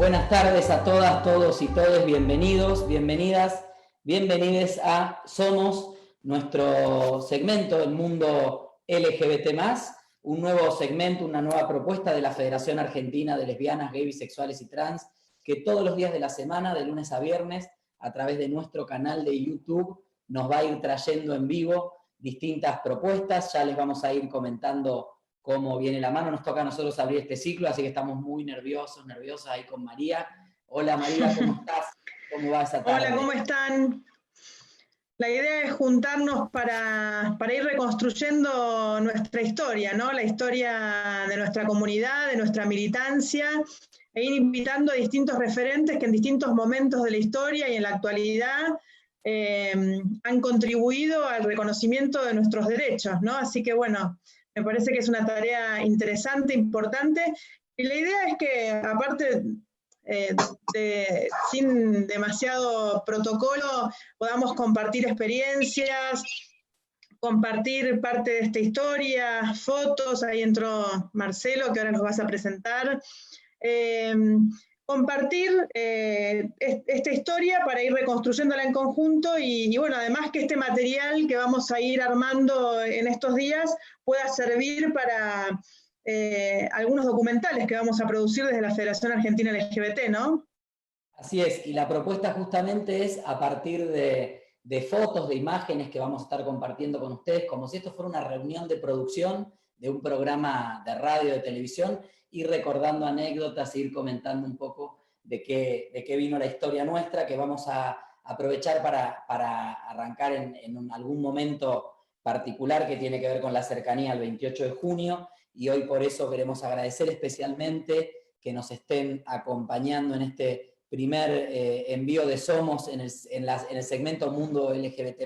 Buenas tardes a todas, todos y todes, bienvenidos, bienvenidas, bienvenides a Somos, nuestro segmento El Mundo LGBT+, un nuevo segmento, una nueva propuesta de la Federación Argentina de Lesbianas, Gays, Bisexuales y Trans, que todos los días de la semana, de lunes a viernes, a través de nuestro canal de YouTube, nos va a ir trayendo en vivo distintas propuestas. Ya les vamos a ir comentando cómo viene la mano. Nos toca a nosotros abrir este ciclo, así que estamos muy nerviosas ahí con María. Hola María, ¿cómo estás? ¿Cómo va esa tarde? Hola, ¿cómo están? La idea es juntarnos para ir reconstruyendo nuestra historia, ¿no? La historia de nuestra comunidad, de nuestra militancia, e ir invitando a distintos referentes que en distintos momentos de la historia y en la actualidad han contribuido al reconocimiento de nuestros derechos, ¿no? Así que bueno, me parece que es una tarea interesante, importante, y la idea es que, aparte sin demasiado protocolo, podamos compartir experiencias, compartir parte de esta historia, fotos. Ahí entró Marcelo, que ahora nos vas a presentar. Compartir esta historia para ir reconstruyéndola en conjunto y bueno, además que este material que vamos a ir armando en estos días pueda servir para algunos documentales que vamos a producir desde la Federación Argentina LGBT, ¿no? Así es, y la propuesta justamente es a partir de fotos, de imágenes que vamos a estar compartiendo con ustedes, como si esto fuera una reunión de producción de un programa de radio, de televisión, ir recordando anécdotas, ir comentando un poco de qué vino la historia nuestra, que vamos a aprovechar para arrancar en algún momento particular que tiene que ver con la cercanía al 28 de junio, y hoy por eso queremos agradecer especialmente que nos estén acompañando en este primer envío de Somos en el segmento Mundo LGBT+,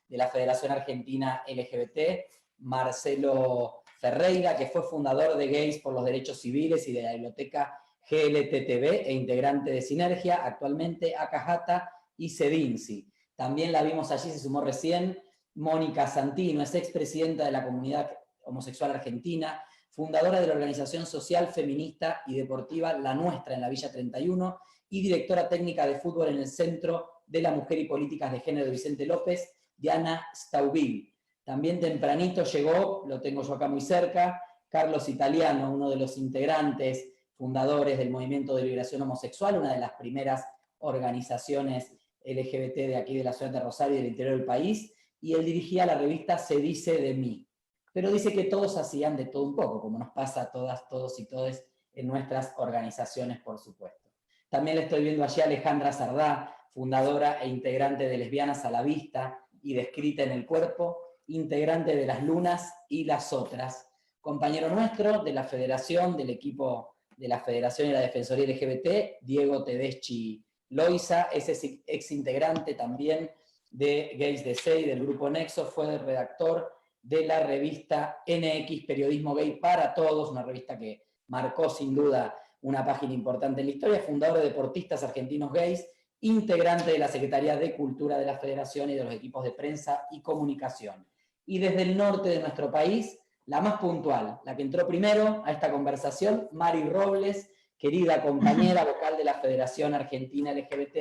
de la Federación Argentina LGBT, Marcelo Ferreira, que fue fundador de Gays por los Derechos Civiles y de la biblioteca GLTTB e integrante de Sinergia, actualmente Acajata y Sedinci. También la vimos allí, se sumó recién, Mónica Santino, es expresidenta de la comunidad homosexual argentina, fundadora de la organización social, feminista y deportiva La Nuestra en la Villa 31 y directora técnica de fútbol en el Centro de la Mujer y Políticas de Género de Vicente López, Diana Staubil. También tempranito llegó, lo tengo yo acá muy cerca, Carlos Italiano, uno de los integrantes fundadores del Movimiento de Liberación Homosexual, una de las primeras organizaciones LGBT de aquí de la ciudad de Rosario y del interior del país, y él dirigía la revista Se Dice de Mí. Pero dice que todos hacían de todo un poco, como nos pasa a todas, todos y todes en nuestras organizaciones, por supuesto. También le estoy viendo allí a Alejandra Sardá, fundadora e integrante de Lesbianas a la Vista y de Escrita en el Cuerpo, integrante de Las Lunas y Las Otras, compañero nuestro de la Federación, del equipo de la Federación y la Defensoría LGBT, Diego Tedeschi Loiza, es ex integrante también de Gays DC y del Grupo Nexo, fue el redactor de la revista NX Periodismo Gay para Todos, una revista que marcó sin duda una página importante en la historia, fundador de Deportistas Argentinos Gays, integrante de la Secretaría de Cultura de la Federación y de los equipos de prensa y comunicación. Y desde el norte de nuestro país, la más puntual, la que entró primero a esta conversación, Mari Robles, querida compañera vocal de la Federación Argentina LGBT,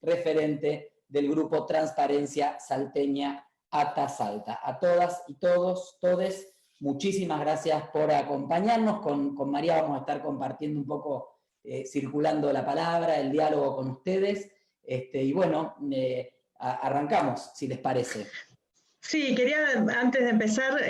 referente del grupo Transparencia Salteña ATA Salta. A todas y todos, todes, muchísimas gracias por acompañarnos. Con María vamos a estar compartiendo un poco, circulando la palabra, el diálogo con ustedes. Y bueno, arrancamos, si les parece. Sí, quería antes de empezar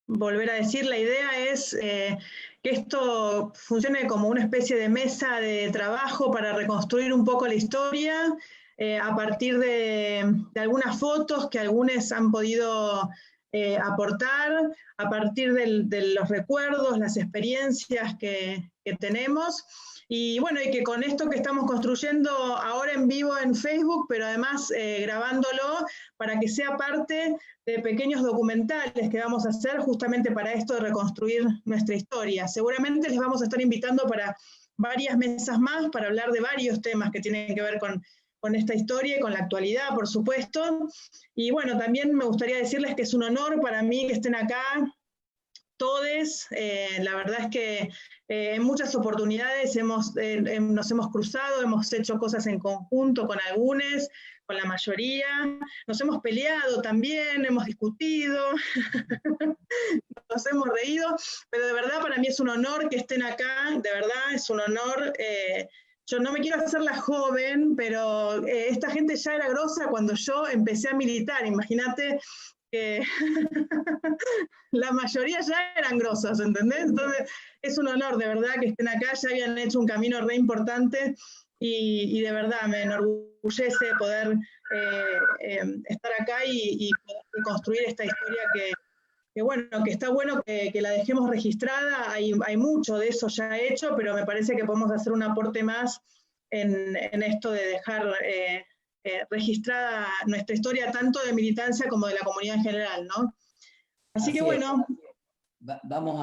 volver a decir, la idea es que esto funcione como una especie de mesa de trabajo para reconstruir un poco la historia, a partir de algunas fotos que algunos han podido aportar, a partir de los recuerdos, las experiencias que tenemos. Y bueno, y que con esto que estamos construyendo ahora en vivo en Facebook, pero además grabándolo para que sea parte de pequeños documentales que vamos a hacer justamente para esto de reconstruir nuestra historia. Seguramente les vamos a estar invitando para varias mesas más, para hablar de varios temas que tienen que ver con esta historia y con la actualidad, por supuesto. Y bueno, también me gustaría decirles que es un honor para mí que estén acá todes. La verdad es que en muchas oportunidades nos hemos cruzado, hemos hecho cosas en conjunto con algunos, con la mayoría, nos hemos peleado también, hemos discutido, nos hemos reído, pero de verdad para mí es un honor que estén acá, de verdad es un honor. Yo no me quiero hacer la joven, pero esta gente ya era grosa cuando yo empecé a militar, imagínate que la mayoría ya eran grosas, ¿entendés? Entonces es un honor, de verdad, que estén acá, ya habían hecho un camino re importante y de verdad me enorgullece poder estar acá y poder construir esta historia bueno, que está bueno que la dejemos registrada, hay mucho de eso ya hecho, pero me parece que podemos hacer un aporte más en esto de dejar registrada nuestra historia tanto de militancia como de la comunidad en general, ¿no? Así que bueno. Vamos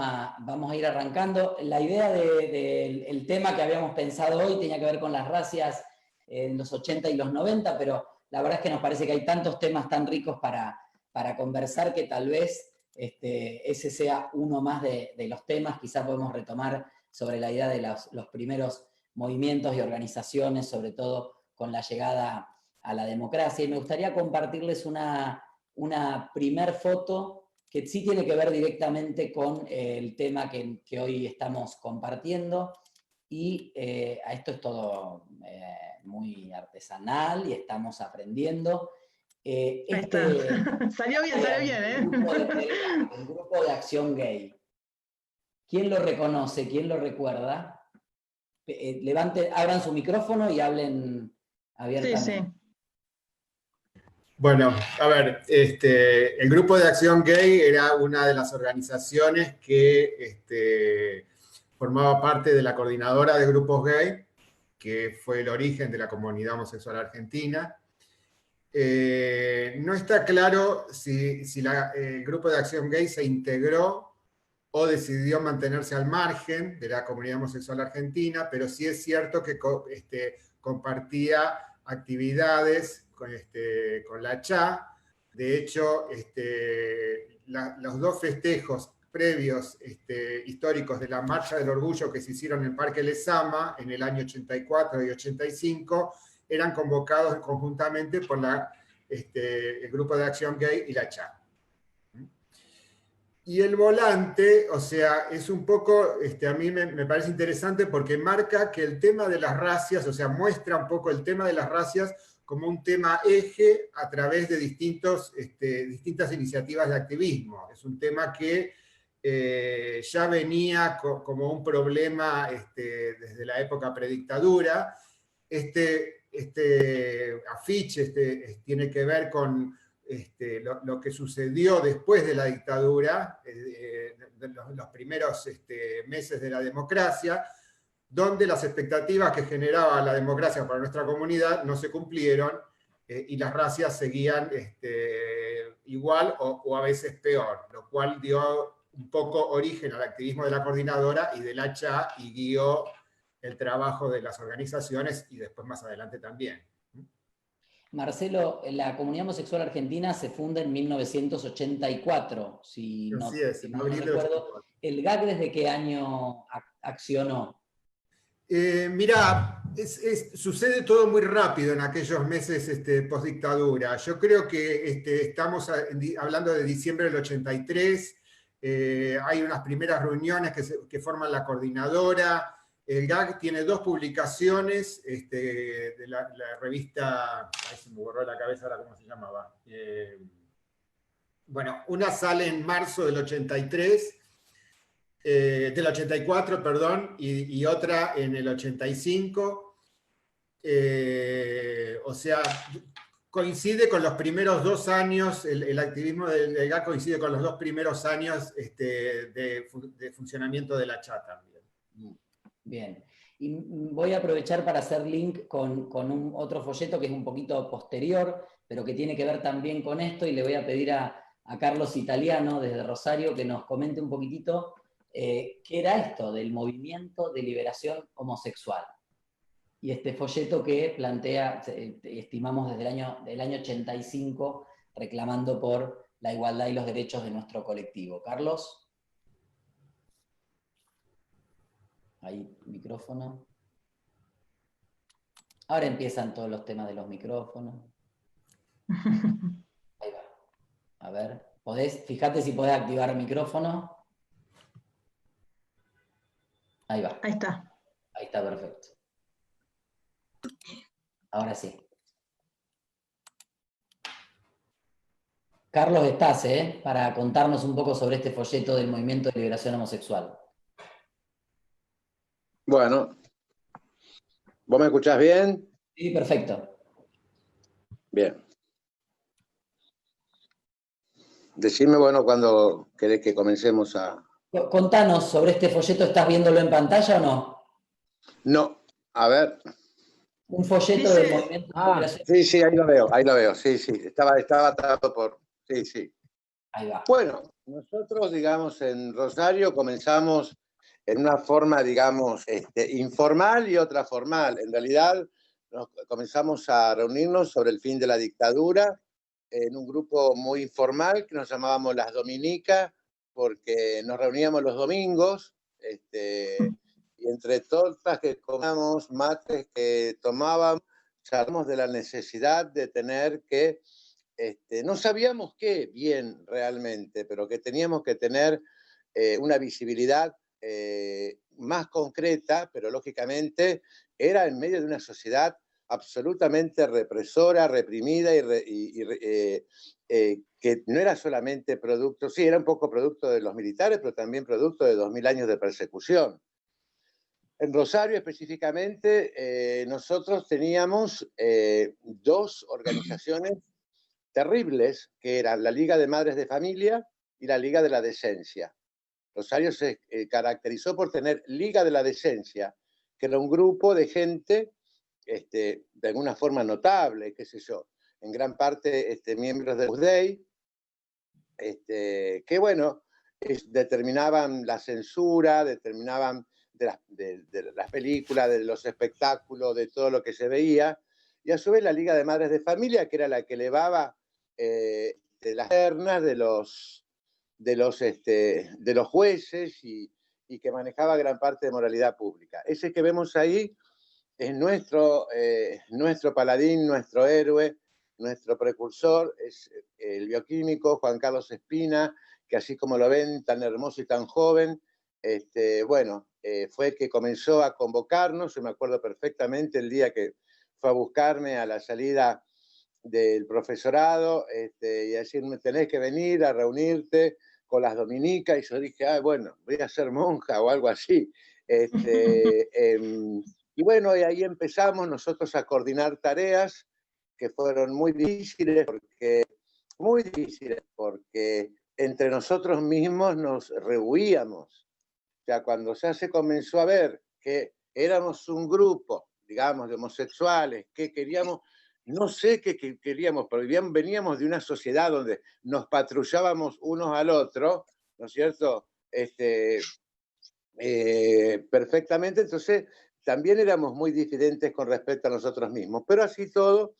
a ir arrancando. La idea del tema que habíamos pensado hoy tenía que ver con las racias en los 80 y los 90, pero la verdad es que nos parece que hay tantos temas tan ricos para conversar que tal vez ese sea uno más de los temas. Quizás podemos retomar sobre la idea de los primeros movimientos y organizaciones, sobre todo con la llegada a la democracia. Y me gustaría compartirles una primer foto que sí tiene que ver directamente con el tema que hoy estamos compartiendo, y esto es todo muy artesanal y estamos aprendiendo. Salió bien, ¿eh? El grupo de Acción Gay. ¿Quién lo reconoce? ¿Quién lo recuerda? Abran su micrófono y hablen abiertamente. Sí, sí. Bueno, a ver, el Grupo de Acción Gay era una de las organizaciones que formaba parte de la coordinadora de grupos gay, que fue el origen de la comunidad homosexual argentina. No está claro si el Grupo de Acción Gay se integró o decidió mantenerse al margen de la comunidad homosexual argentina, pero sí es cierto que compartía actividades con la CHA. De hecho, los dos festejos previos históricos de la Marcha del Orgullo que se hicieron en el Parque Lezama en el año 84 y 85 eran convocados conjuntamente por el Grupo de Acción Gay y la CHA. Y el volante, o sea, es un poco, a mí me parece interesante porque marca que el tema de las racias, o sea, muestra un poco el tema de las racias como un tema eje a través de distintas iniciativas de activismo. Es un tema que ya venía como un problema desde la época predictadura. Este afiche tiene que ver con lo que sucedió después de la dictadura, los primeros meses de la democracia, donde las expectativas que generaba la democracia para nuestra comunidad no se cumplieron y las racias seguían igual o a veces peor, lo cual dio un poco origen al activismo de la coordinadora y de la CHA y guió el trabajo de las organizaciones y después más adelante también. Marcelo, la comunidad homosexual argentina se funda en 1984, si no recuerdo. ¿El GAC desde qué año accionó? Mirá, sucede todo muy rápido en aquellos meses post-dictadura. Yo creo que estamos hablando de diciembre del 83, hay unas primeras reuniones que forman la coordinadora. El GAC tiene dos publicaciones de la revista, ahí se me borró la cabeza ahora cómo se llamaba. Bueno, una sale en marzo del 83, del 84, perdón, y otra en el 85. O sea, coincide con los primeros 2 años, el activismo del GAC coincide con los 2 primeros años de funcionamiento de la CHA también. Bien, y voy a aprovechar para hacer link con otro folleto que es un poquito posterior, pero que tiene que ver también con esto, y le voy a pedir a Carlos Italiano desde Rosario que nos comente un poquitito qué era esto del movimiento de liberación homosexual. Y este folleto que plantea, estimamos desde el año 85, reclamando por la igualdad y los derechos de nuestro colectivo. Carlos. Ahí, micrófono. Ahora empiezan todos los temas de los micrófonos. Ahí va. A ver, fíjate si podés activar el micrófono. Ahí va. Ahí está. Ahí está, perfecto. Ahora sí. Carlos, estás, para contarnos un poco sobre este folleto del Movimiento de Liberación Homosexual. Bueno, ¿vos me escuchás bien? Sí, perfecto. Bien. Decime, bueno, cuando querés que comencemos a... Contanos sobre este folleto, ¿estás viéndolo en pantalla o no? No, a ver. Un folleto del Movimiento de Liberación. Sí, ahí lo veo, sí, estaba atado por... Sí. Ahí va. Bueno, nosotros, digamos, en Rosario comenzamos en una forma, digamos, informal y otra formal. En realidad, comenzamos a reunirnos sobre el fin de la dictadura en un grupo muy informal que nos llamábamos Las Dominicas, porque nos reuníamos los domingos, y entre tortas que comíamos, mates que tomábamos, charlamos de la necesidad de tener que, no sabíamos qué bien realmente, pero que teníamos que tener una visibilidad más concreta, pero lógicamente era en medio de una sociedad absolutamente represora, reprimida que no era solamente producto, sí, era un poco producto de los militares, pero también producto de 2000 años de persecución. En Rosario específicamente, nosotros teníamos dos organizaciones terribles, que eran la Liga de Madres de Familia y la Liga de la Decencia. Rosario se caracterizó por tener Liga de la Decencia, que era un grupo de gente de alguna forma notable, qué sé yo, en gran parte miembros del USDEI, que bueno, determinaban la censura, determinaban de las películas, de los espectáculos, de todo lo que se veía, y a su vez la Liga de Madres de Familia, que era la que elevaba de las ternas de los jueces y que manejaba gran parte de moralidad pública. Ese que vemos ahí es nuestro paladín, nuestro héroe, nuestro precursor, es el bioquímico Juan Carlos Espina, que así como lo ven, tan hermoso y tan joven, fue que comenzó a convocarnos. Yo me acuerdo perfectamente el día que fue a buscarme a la salida del profesorado y a decirme, tenés que venir a reunirte con las dominicas, y yo dije, bueno, voy a ser monja o algo así. Y bueno, y ahí empezamos nosotros a coordinar tareas que fueron muy difíciles porque entre nosotros mismos nos rehuíamos. O sea, cuando ya se comenzó a ver que éramos un grupo, digamos, de homosexuales, que queríamos, no sé qué queríamos, pero veníamos de una sociedad donde nos patrullábamos unos al otro, ¿no es cierto? Perfectamente, entonces también éramos muy diferentes con respecto a nosotros mismos, pero así todo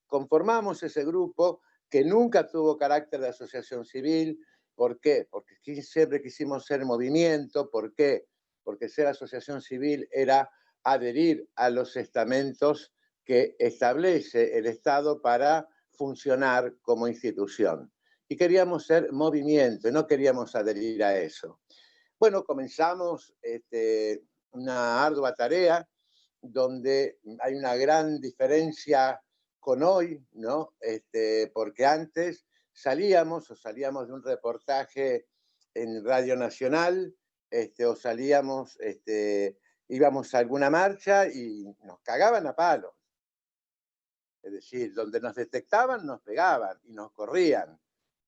conformamos ese grupo que nunca tuvo carácter de asociación civil. ¿Por qué? Porque siempre quisimos ser movimiento. ¿Por qué? Porque ser asociación civil era adherir a los estamentos que establece el Estado para funcionar como institución. Y queríamos ser movimiento, no queríamos adherir a eso. Bueno, comenzamos una ardua tarea donde hay una gran diferencia con hoy, ¿no? Porque antes salíamos de un reportaje en Radio Nacional, o íbamos a alguna marcha y nos cagaban a palos. Es decir, donde nos detectaban nos pegaban y nos corrían.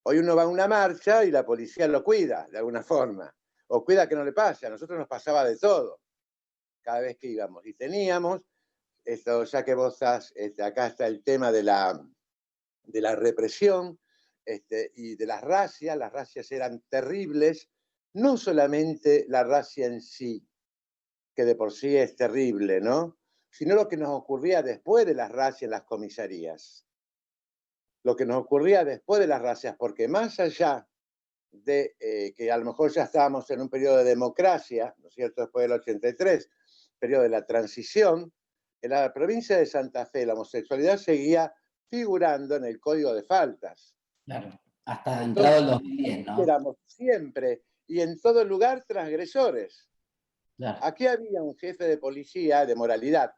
Hoy uno va a una marcha y la policía lo cuida de alguna forma, o cuida que no le pase. A nosotros nos pasaba de todo cada vez que íbamos. Y teníamos, ya que vos estás, acá está el tema de la represión y de las racias eran terribles, no solamente la racia en sí, que de por sí es terrible, ¿no? Sino lo que nos ocurría después de las racias en las comisarías. Lo que nos ocurría después de las racias, porque más allá de que a lo mejor ya estábamos en un periodo de democracia, ¿no es cierto?, después del 83, periodo de la transición, en la provincia de Santa Fe la homosexualidad seguía figurando en el Código de Faltas. Claro, hasta Entonces, entrado el 2010, ¿no? éramos siempre y en todo lugar transgresores. Claro. Aquí había un jefe de policía de moralidad,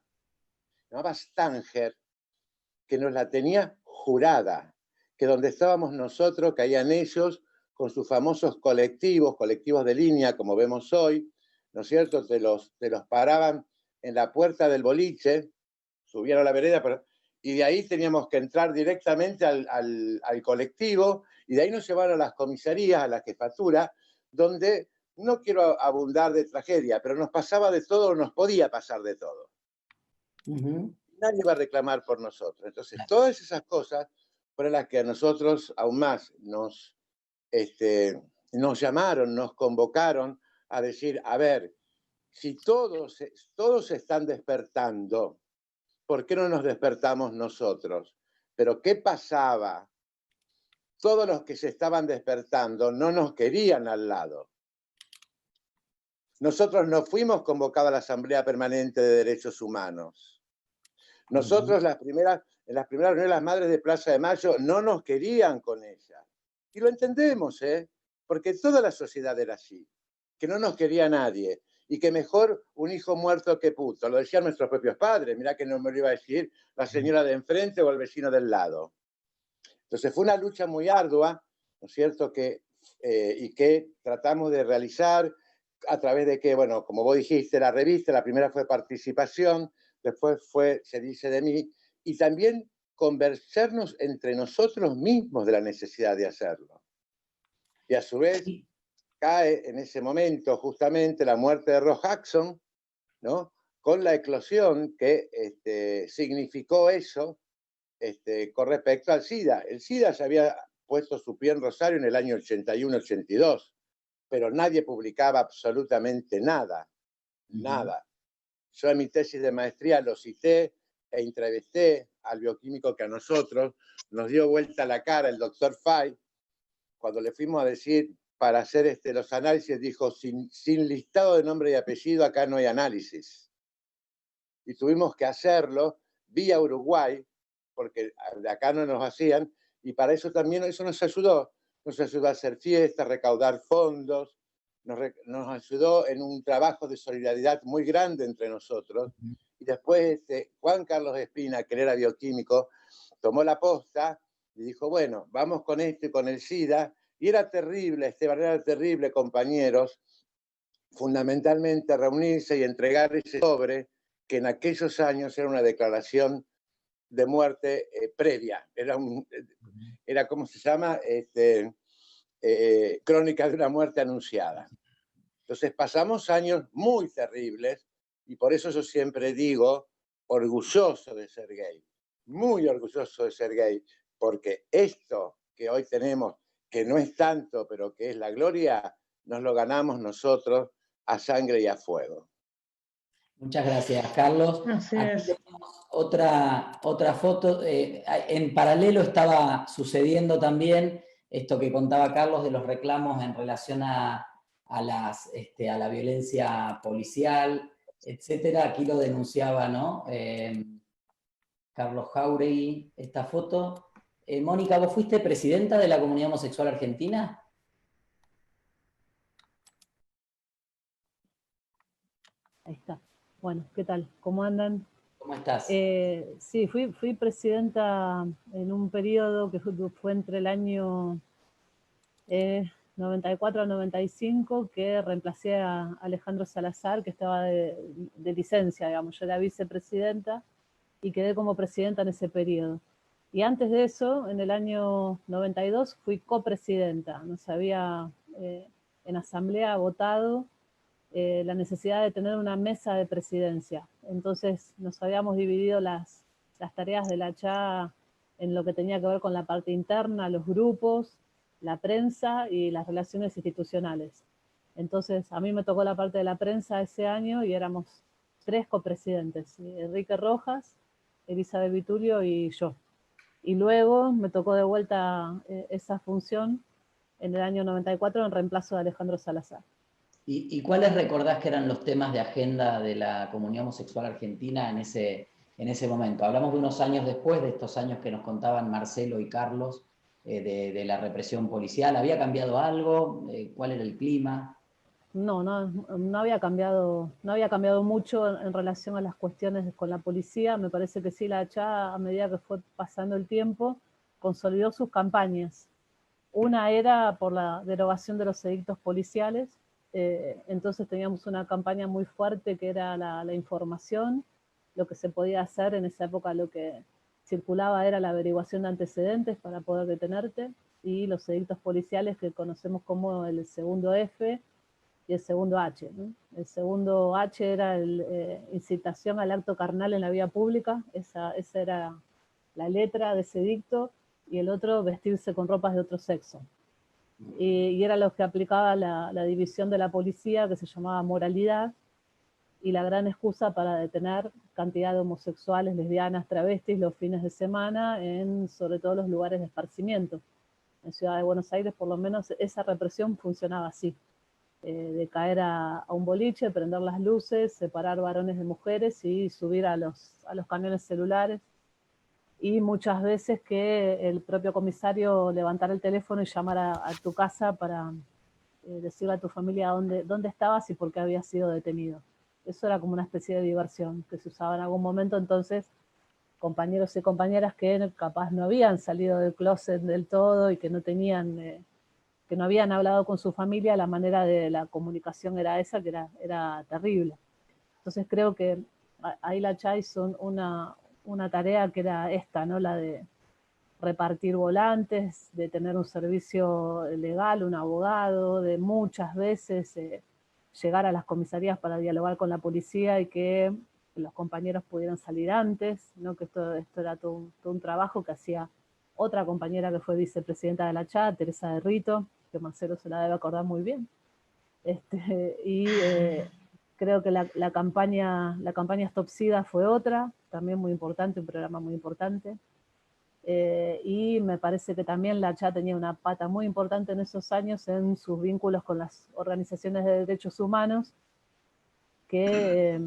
se llamaba Stanger, que nos la tenía jurada, que donde estábamos nosotros caían ellos con sus famosos colectivos de línea, como vemos hoy, ¿no es cierto? Te los paraban en la puerta del boliche, subían a la vereda, y de ahí teníamos que entrar directamente al colectivo, y de ahí nos llevaron a las comisarías, a la jefatura, donde no quiero abundar de tragedia, pero nos pasaba de todo, nos podía pasar de todo. Nadie va a reclamar por nosotros. Entonces, todas esas cosas fueron las que a nosotros aún más nos llamaron, nos convocaron a decir, a ver, si todos se están despertando, ¿por qué no nos despertamos nosotros? Pero ¿qué pasaba? Todos los que se estaban despertando no nos querían al lado. Nosotros no fuimos convocados a la Asamblea Permanente de Derechos Humanos. Nosotros en las primeras reuniones de las Madres de Plaza de Mayo no nos querían con ellas. Y lo entendemos, porque toda la sociedad era así, que no nos quería nadie y que mejor un hijo muerto que puto. Lo decían nuestros propios padres, mirá que no me lo iba a decir la señora de enfrente o el vecino del lado. Entonces fue una lucha muy ardua, ¿no es cierto?, y que tratamos de realizar a través de que, bueno, como vos dijiste, la revista, la primera fue Participación, después fue Se dice de mí, y también convencernos entre nosotros mismos de la necesidad de hacerlo. Y a su vez cae en ese momento justamente la muerte de Ross Jackson, ¿no?, con la eclosión que significó eso con respecto al SIDA. El SIDA se había puesto su pie en Rosario en el año 81-82, pero nadie publicaba absolutamente nada, nada. Yo en mi tesis de maestría lo cité e entrevisté al bioquímico que a nosotros nos dio vuelta la cara, el doctor Fay, cuando le fuimos a decir para hacer los análisis, dijo, sin listado de nombre y apellido acá no hay análisis. Y tuvimos que hacerlo vía Uruguay, porque de acá no nos hacían, y para eso también eso nos ayudó a hacer fiestas, recaudar fondos, nos ayudó en un trabajo de solidaridad muy grande entre nosotros, y después Juan Carlos Espina, que era bioquímico, tomó la posta y dijo, bueno, vamos con con el SIDA, y era terrible, era terrible, compañeros, fundamentalmente reunirse y entregar ese sobre, que en aquellos años era una declaración de muerte previa, era ¿cómo se llama? Crónica de una muerte anunciada. Entonces pasamos años muy terribles y por eso yo siempre digo, orgulloso de ser gay, muy orgulloso de ser gay, porque esto que hoy tenemos, que no es tanto, pero que es la gloria, nos lo ganamos nosotros a sangre y a fuego. Muchas gracias, Carlos. Así Aquí es. tenemos otra foto. En paralelo estaba sucediendo también esto que contaba Carlos de los reclamos en relación a la violencia policial, etcétera. Aquí lo denunciaba, ¿no? Carlos Jauregui, esta foto. Mónica, ¿vos fuiste presidenta de la Comunidad Homosexual Argentina? Ahí está. Bueno, ¿qué tal? ¿Cómo andan? ¿Cómo estás? Sí, fui presidenta en un periodo que fue entre el año 94 al 95, que reemplacé a Alejandro Salazar, que estaba de licencia, digamos. Yo era vicepresidenta y quedé como presidenta en ese periodo. Y antes de eso, en el año 92, fui copresidenta. Nos había en asamblea votado la necesidad de tener una mesa de presidencia. Entonces nos habíamos dividido las tareas de la CHA en lo que tenía que ver con la parte interna, los grupos, la prensa y las relaciones institucionales. Entonces a mí me tocó la parte de la prensa ese año y éramos 3 copresidentes, Enrique Rojas, Elizabeth Vitulio y yo. Y luego me tocó de vuelta esa función en el año 94 en reemplazo de Alejandro Salazar. ¿Y cuáles recordás que eran los temas de agenda de la comunidad homosexual argentina en ese momento? Hablamos de unos años después, de estos años que nos contaban Marcelo y Carlos, de la represión policial. ¿Había cambiado algo? ¿Cuál era el clima? No había cambiado mucho en relación a las cuestiones con la policía. Me parece que sí, la ACHA, a medida que fue pasando el tiempo, consolidó sus campañas. Una era por la derogación de los edictos policiales, entonces teníamos una campaña muy fuerte que era la información, lo que se podía hacer en esa época, lo que circulaba era la averiguación de antecedentes para poder detenerte, y los edictos policiales que conocemos como el segundo F y el segundo H, ¿no? El segundo H era incitación al acto carnal en la vía pública, esa era la letra de ese edicto, y el otro, vestirse con ropas de otro sexo. Y era lo que aplicaba la división de la policía, que se llamaba moralidad, y la gran excusa para detener cantidad de homosexuales, lesbianas, travestis los fines de semana, en sobre todo los lugares de esparcimiento. En Ciudad de Buenos Aires, por lo menos, esa represión funcionaba así. De caer a un boliche, prender las luces, separar varones de mujeres y subir a los camiones celulares. Y muchas veces que el propio comisario levantara el teléfono y llamara a tu casa para decirle a tu familia dónde estabas y por qué habías sido detenido. Eso era como una especie de diversión que se usaba en algún momento. Entonces, compañeros y compañeras que capaz no habían salido del closet del todo y que no tenían, que no habían hablado con su familia, la manera de la comunicación era esa, que era terrible. Entonces creo que ahí la CHA hizo una tarea que era esta, ¿no? La de repartir volantes, de tener un servicio legal, un abogado, de muchas veces llegar a las comisarías para dialogar con la policía y que los compañeros pudieran salir antes, ¿no? Que esto era todo un trabajo que hacía otra compañera que fue vicepresidenta de la CHA, Teresa de Rito, que Marcelo se la debe acordar muy bien. Creo que la campaña Stop SIDA fue otra, también muy importante, un programa muy importante. Y me parece que también la CHA tenía una pata muy importante en esos años en sus vínculos con las organizaciones de derechos humanos, que,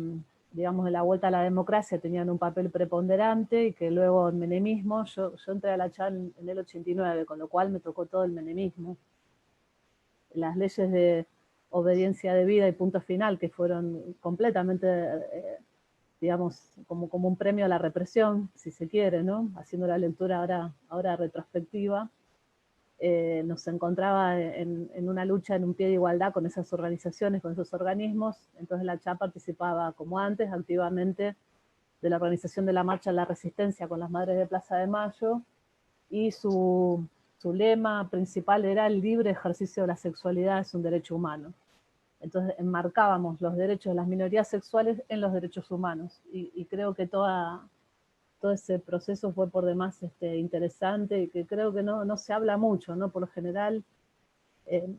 digamos, en la vuelta a la democracia tenían un papel preponderante, y que luego el menemismo, yo entré a la CHA en el 89, con lo cual me tocó todo el menemismo. Las leyes de obediencia debida y punto final, que fueron completamente, digamos, como un premio a la represión, si se quiere, ¿no? Haciendo la lectura ahora retrospectiva, nos encontraba en una lucha en un pie de igualdad con esas organizaciones, con esos organismos. Entonces la CHA participaba, como antes, activamente de la organización de la Marcha de la Resistencia con las Madres de Plaza de Mayo, y su lema principal era: el libre ejercicio de la sexualidad es un derecho humano. Entonces enmarcábamos los derechos de las minorías sexuales en los derechos humanos, y creo que todo ese proceso fue por demás interesante, y que creo que no se habla mucho, ¿no? Por lo general,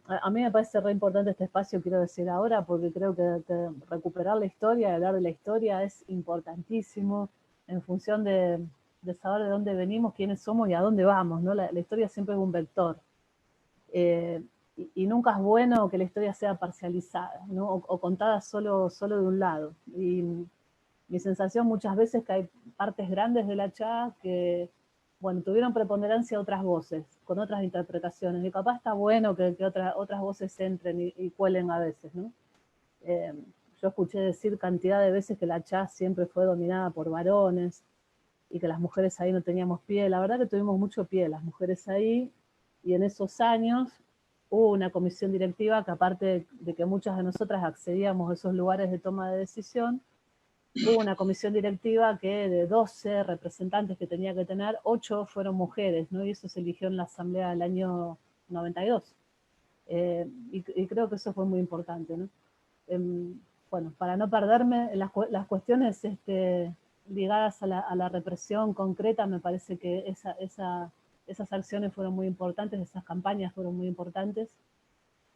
a mí me parece re importante este espacio, quiero decir ahora, porque creo que recuperar la historia, hablar de la historia es importantísimo en función de saber de dónde venimos, quiénes somos y a dónde vamos, ¿no? La historia siempre es un vector. Y nunca es bueno que la historia sea parcializada, ¿no? o contada solo de un lado. Y mi sensación muchas veces es que hay partes grandes de la CHA que, bueno, tuvieron preponderancia otras voces, con otras interpretaciones, y capaz está bueno que otras voces entren y cuelen a veces, ¿no? Yo escuché decir cantidad de veces que la CHA siempre fue dominada por varones, y que las mujeres ahí no teníamos pie. La verdad que tuvimos mucho pie las mujeres ahí, y en esos años hubo una comisión directiva que, aparte de que muchas de nosotras accedíamos a esos lugares de toma de decisión, hubo una comisión directiva que de 12 representantes que tenía que tener, 8 fueron mujeres, ¿no? Y eso se eligió en la asamblea del año 92. Y creo que eso fue muy importante, ¿no? Bueno, para no perderme, las cuestiones ligadas a la represión concreta, me parece que esas acciones fueron muy importantes, esas campañas fueron muy importantes,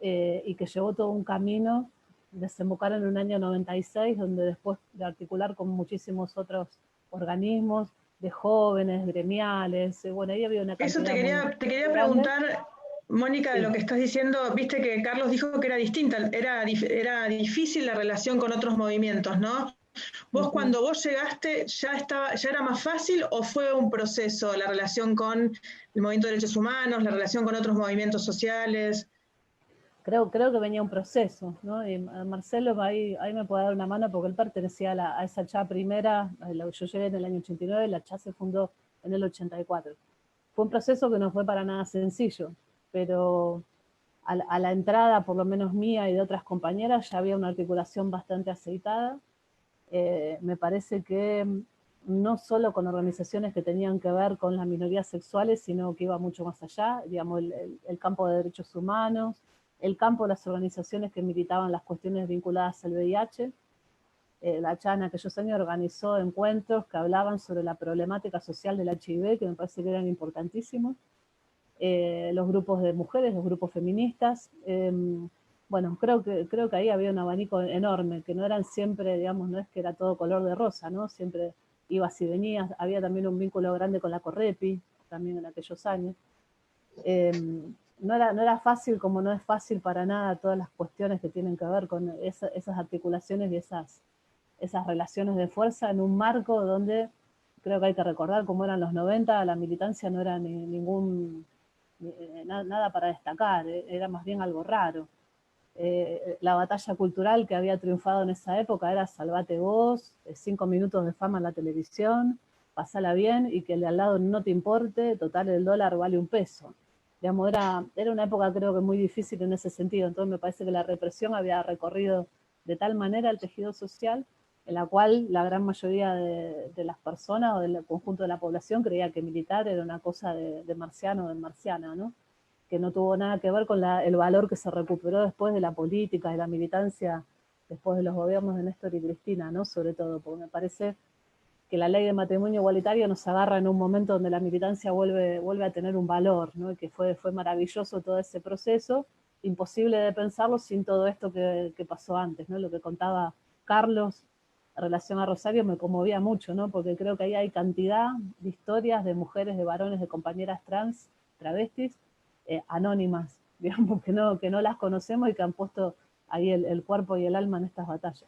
y que llevó todo un camino, desembocaron en un año 96, donde después de articular con muchísimos otros organismos, de jóvenes, gremiales, bueno, ahí había una cantidad. Eso te quería preguntar, Mónica, de lo que estás diciendo, viste que Carlos dijo que era distinta, era difícil la relación con otros movimientos, ¿no? ¿Vos cuando vos llegaste ya era más fácil o fue un proceso la relación con el movimiento de derechos humanos, la relación con otros movimientos sociales? Creo que venía un proceso, ¿no? Y Marcelo ahí me puede dar una mano porque él pertenecía a esa CHA primera, yo llegué en el año 89, la CHA se fundó en el 84. Fue un proceso que no fue para nada sencillo, pero a la entrada, por lo menos mía y de otras compañeras, ya había una articulación bastante aceitada. Me parece que no solo con organizaciones que tenían que ver con las minorías sexuales, sino que iba mucho más allá, digamos, el campo de derechos humanos, el campo de las organizaciones que militaban las cuestiones vinculadas al VIH. La CHA en aquellos años organizó encuentros que hablaban sobre la problemática social del HIV, que me parece que eran importantísimos. Los grupos de mujeres, los grupos feministas. Bueno, creo que ahí había un abanico enorme, que no eran siempre, digamos, no es que era todo color de rosa, ¿no? Siempre ibas y venías. Había también un vínculo grande con la Correpi, también en aquellos años. No era fácil, como no es fácil para nada todas las cuestiones que tienen que ver con esas articulaciones y esas relaciones de fuerza en un marco donde creo que hay que recordar cómo eran los 90, la militancia no era nada para destacar, era más bien algo raro. La batalla cultural que había triunfado en esa época era salvate vos, 5 minutos de fama en la televisión, pasala bien y que el de al lado no te importe, total el dólar vale un peso. Digamos, era una época creo que muy difícil en ese sentido, entonces me parece que la represión había recorrido de tal manera el tejido social en la cual la gran mayoría de las personas o del conjunto de la población creía que militar era una cosa de marciano o de marciana, ¿no? Que no tuvo nada que ver con el valor que se recuperó después de la política, de la militancia, después de los gobiernos de Néstor y Cristina, ¿no? Sobre todo, porque me parece que la ley de matrimonio igualitario nos agarra en un momento donde la militancia vuelve a tener un valor, ¿no? Y que fue maravilloso todo ese proceso, imposible de pensarlo sin todo esto que pasó antes, ¿no? Lo que contaba Carlos en relación a Rosario me conmovía mucho, ¿no? Porque creo que ahí hay cantidad de historias de mujeres, de varones, de compañeras trans, travestis, anónimas, digamos, que no las conocemos y que han puesto ahí el cuerpo y el alma en estas batallas.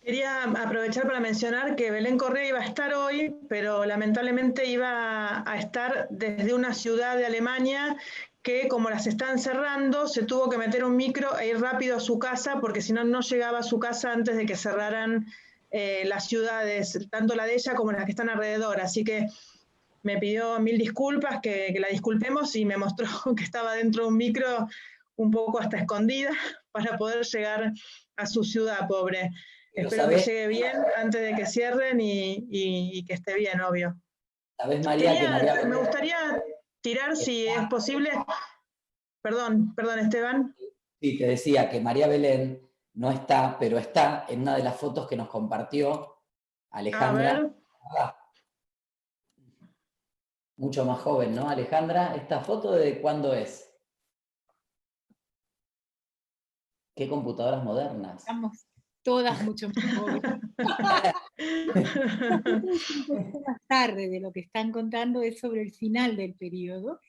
Quería aprovechar para mencionar que Belén Correa iba a estar hoy, pero lamentablemente iba a estar desde una ciudad de Alemania que, como las están cerrando, se tuvo que meter un micro e ir rápido a su casa porque si no, no llegaba a su casa antes de que cerraran las ciudades, tanto la de ella como las que están alrededor. Así que me pidió 1000 disculpas, que la disculpemos y me mostró que estaba dentro de un micro un poco hasta escondida para poder llegar a su ciudad, pobre. Espero que llegue bien antes de que cierren y que esté bien, obvio. ¿Sabés, María, me gustaría tirar, si es posible... Perdón, Esteban. Sí, te decía que María Belén no está, pero está en una de las fotos que nos compartió Alejandra. A ver. Mucho más joven, ¿no, Alejandra? ¿Esta foto de cuándo es? ¿Qué computadoras modernas? Estamos todas mucho más jóvenes. Más tarde de lo que están contando es sobre el final del periodo.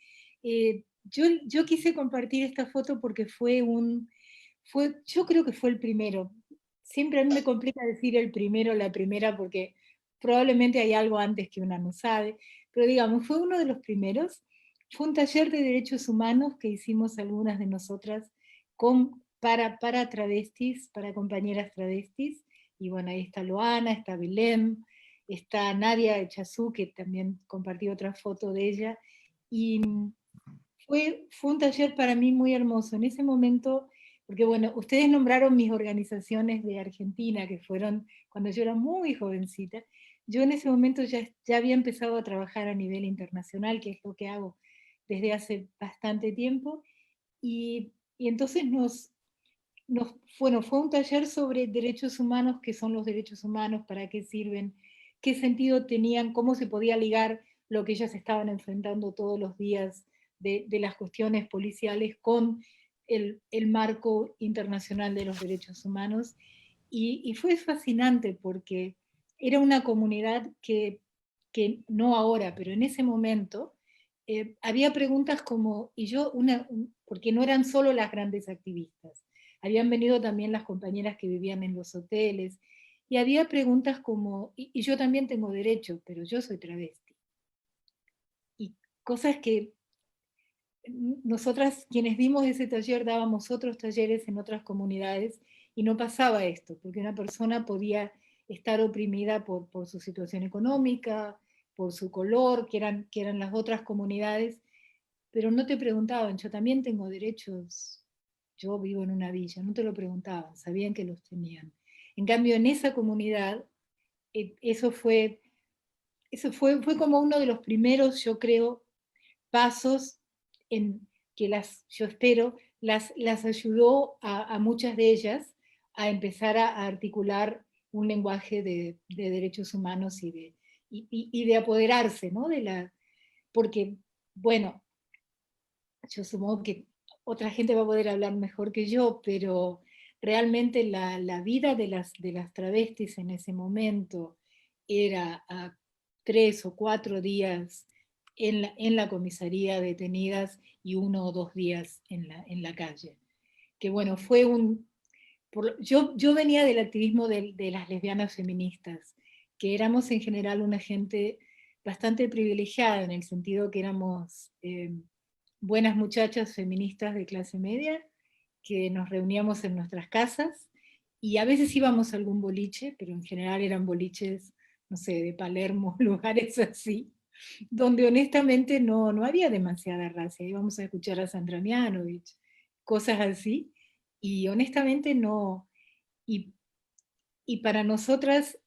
Yo quise compartir esta foto porque yo creo que fue el primero. Siempre a mí me complica decir el primero, la primera, porque probablemente hay algo antes que una no sabe, pero digamos, fue uno de los primeros. Fue un taller de derechos humanos que hicimos algunas de nosotras para travestis, para compañeras travestis, y bueno, ahí está Loana, está Belén, está Nadia Echazú, que también compartí otra foto de ella, y fue un taller para mí muy hermoso. En ese momento, porque bueno, ustedes nombraron mis organizaciones de Argentina, que fueron cuando yo era muy jovencita. Yo en ese momento ya había empezado a trabajar a nivel internacional, que es lo que hago desde hace bastante tiempo, y entonces fue un taller sobre derechos humanos, qué son los derechos humanos, para qué sirven, qué sentido tenían, cómo se podía ligar lo que ellas estaban enfrentando todos los días de las cuestiones policiales con el marco internacional de los derechos humanos. Y fue fascinante porque era una comunidad que no ahora, pero en ese momento, había preguntas como, porque no eran solo las grandes activistas, habían venido también las compañeras que vivían en los hoteles, y había preguntas como, y yo también tengo derecho, pero yo soy travesti. Y cosas que nosotras, quienes dimos ese taller, dábamos otros talleres en otras comunidades, y no pasaba esto, porque una persona podía estar oprimida por su situación económica, por su color, que eran las otras comunidades, pero no te preguntaban, yo también tengo derechos, yo vivo en una villa, no te lo preguntaban, sabían que los tenían. En cambio, en esa comunidad, eso fue como uno de los primeros, yo creo, pasos en que yo espero, las ayudó a muchas de ellas a empezar a articular un lenguaje de derechos humanos y de apoderarse, ¿no? Porque, bueno, yo supongo que otra gente va a poder hablar mejor que yo, pero realmente la vida de las travestis en ese momento era a 3 o 4 días en la comisaría detenidas y 1 o 2 días en la calle. Que bueno, yo venía del activismo de las lesbianas feministas, que éramos en general una gente bastante privilegiada en el sentido que éramos buenas muchachas feministas de clase media, que nos reuníamos en nuestras casas y a veces íbamos a algún boliche, pero en general eran boliches, no sé, de Palermo, lugares así, donde honestamente no había demasiada raza. Íbamos a escuchar a Sandra Mianovich, cosas así, y honestamente no. Y para nosotras,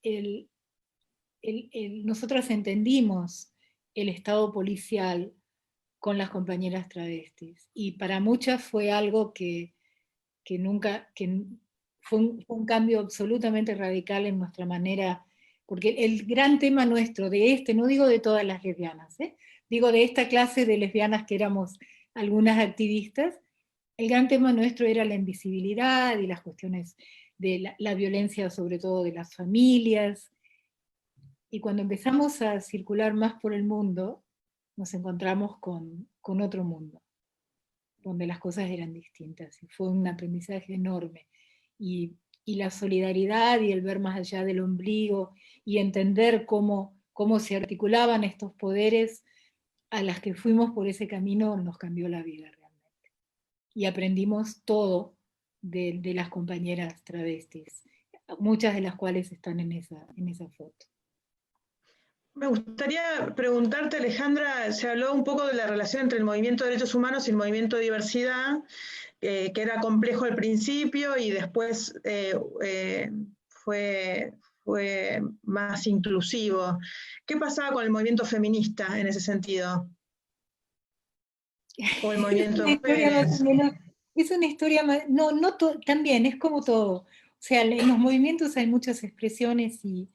nosotras entendimos el estado policial con las compañeras travestis. Y para muchas fue algo que fue un cambio absolutamente radical en nuestra manera, porque el gran tema nuestro no digo de todas las lesbianas, digo de esta clase de lesbianas que éramos algunas activistas, el gran tema nuestro era la invisibilidad y las cuestiones de la violencia, sobre todo de las familias. Y cuando empezamos a circular más por el mundo, nos encontramos con otro mundo, donde las cosas eran distintas. Y fue un aprendizaje enorme. Y la solidaridad y el ver más allá del ombligo y entender cómo se articulaban estos poderes a las que fuimos por ese camino nos cambió la vida realmente. Y aprendimos todo de las compañeras travestis, muchas de las cuales están en esa foto. Me gustaría preguntarte, Alejandra, se habló un poco de la relación entre el movimiento de derechos humanos y el movimiento de diversidad, que era complejo al principio y después fue más inclusivo. ¿Qué pasaba con el movimiento feminista en ese sentido? O el movimiento de mujeres. Es una historia más, también es como todo. O sea, en los movimientos hay muchas expresiones y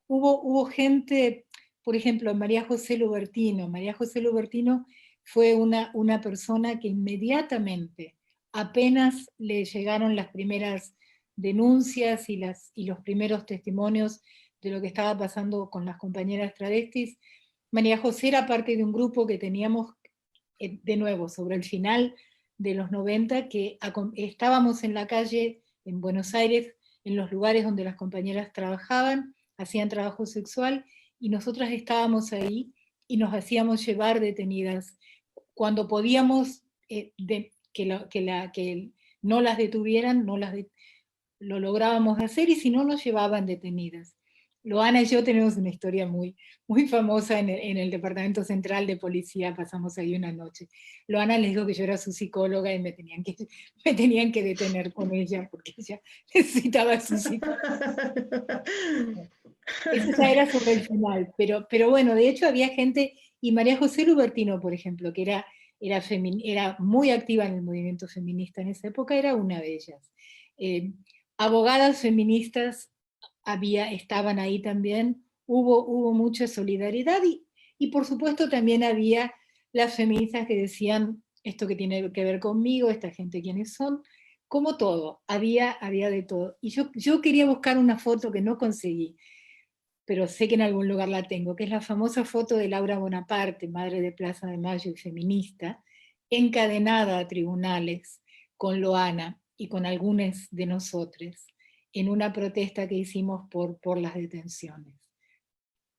hubo gente, por ejemplo, María José Lubertino. María José Lubertino fue una persona que inmediatamente, apenas le llegaron las primeras denuncias y los primeros testimonios de lo que estaba pasando con las compañeras travestis, María José era parte de un grupo que teníamos, de nuevo, sobre el final de los 90, que estábamos en la calle en Buenos Aires, en los lugares donde las compañeras trabajaban, hacían trabajo sexual, y nosotras estábamos ahí y nos hacíamos llevar detenidas. Cuando podíamos que no las detuvieran, lo lográbamos hacer, y si no, nos llevaban detenidas. Loana y yo tenemos una historia muy, muy famosa en el Departamento Central de Policía, pasamos ahí una noche. Loana les dijo que yo era su psicóloga y me tenían que detener con ella porque ella necesitaba su psicóloga. Eso ya era sobre el final, pero bueno, de hecho había gente, y María José Lubertino, por ejemplo, que era muy activa en el movimiento feminista en esa época, era una de ellas. Abogadas feministas estaban ahí también, hubo mucha solidaridad y por supuesto también había las feministas que decían esto que tiene que ver conmigo, esta gente quiénes son, como todo, había de todo. Y yo quería buscar una foto que no conseguí, pero sé que en algún lugar la tengo, que es la famosa foto de Laura Bonaparte, madre de Plaza de Mayo y feminista, encadenada a tribunales con Loana y con algunos de nosotros en una protesta que hicimos por las detenciones.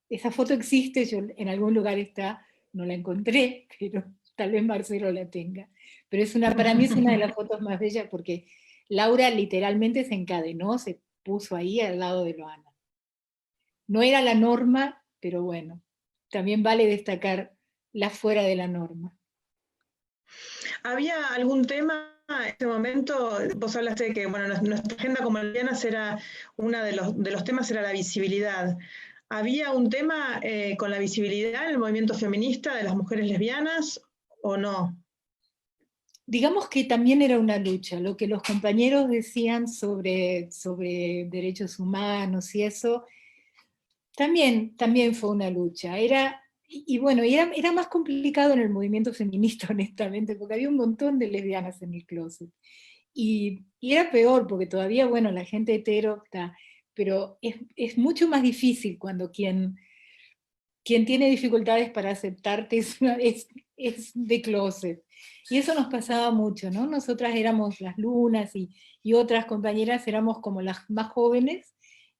Esa foto existe, yo, en algún lugar está, no la encontré, pero tal vez Marcelo la tenga. Pero para mí es una de las fotos más bellas porque Laura literalmente se encadenó, se puso ahí al lado de Loana. No era la norma, pero bueno, también vale destacar la fuera de la norma. ¿Había algún tema en este momento? Vos hablaste de que, bueno, nuestra agenda como lesbianas era, uno de los temas era la visibilidad. ¿Había un tema con la visibilidad en el movimiento feminista de las mujeres lesbianas o no? Digamos que también era una lucha, lo que los compañeros decían sobre derechos humanos y eso, también fue una lucha. Era más complicado en el movimiento feminista, honestamente, porque había un montón de lesbianas en el closet. Y era peor, porque todavía, bueno, la gente hetero está, pero es mucho más difícil cuando quien tiene dificultades para aceptarte es de closet. Y eso nos pasaba mucho, ¿no? Nosotras éramos las lunas y otras compañeras éramos como las más jóvenes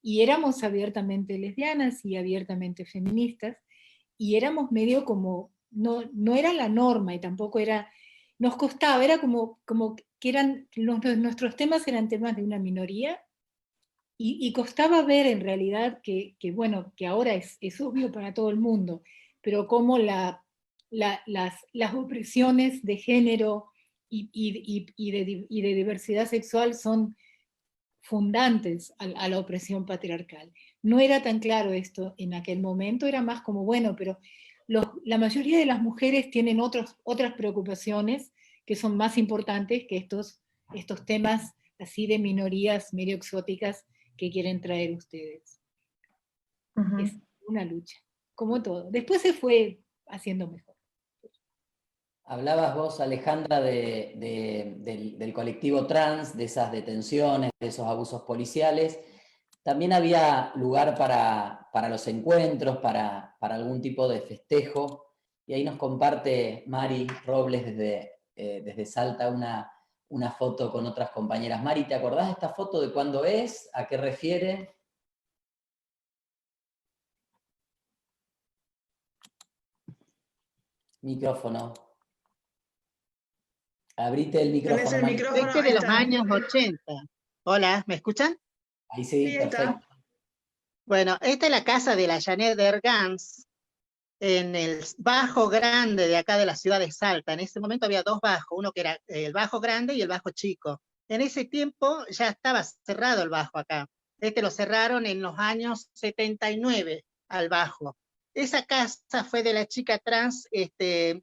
y éramos abiertamente lesbianas y abiertamente feministas y éramos medio como, no era la norma y tampoco era, nos costaba, era como que nuestros temas eran temas de una minoría y costaba ver en realidad bueno, que ahora es obvio para todo el mundo, pero cómo las opresiones de género y de diversidad sexual son fundantes a la opresión patriarcal. No era tan claro esto en aquel momento, era más como, bueno, pero la mayoría de las mujeres tienen otras preocupaciones que son más importantes que estos temas así de minorías medio exóticas que quieren traer ustedes. Es una lucha, como todo. Después se fue haciendo mejor. Hablabas vos, Alejandra, del colectivo trans, de esas detenciones, de esos abusos policiales. También había lugar para los encuentros, para algún tipo de festejo. Y ahí nos comparte Mari Robles desde Salta una foto con otras compañeras. Mari, ¿te acordás de esta foto? ¿De cuándo es? ¿A qué refiere? Micrófono. Abrite el micrófono. Tenés el micrófono. Este de los años 80. Hola, ¿me escuchan? Ahí sí, perfecto. Bueno, esta es la casa de la Janet Ergans en el Bajo Grande de acá de la ciudad de Salta. En ese momento había dos bajos, uno que era el Bajo Grande y el Bajo Chico. En ese tiempo ya estaba cerrado el Bajo acá. Lo cerraron en los años 79 al Bajo. Esa casa fue de la chica trans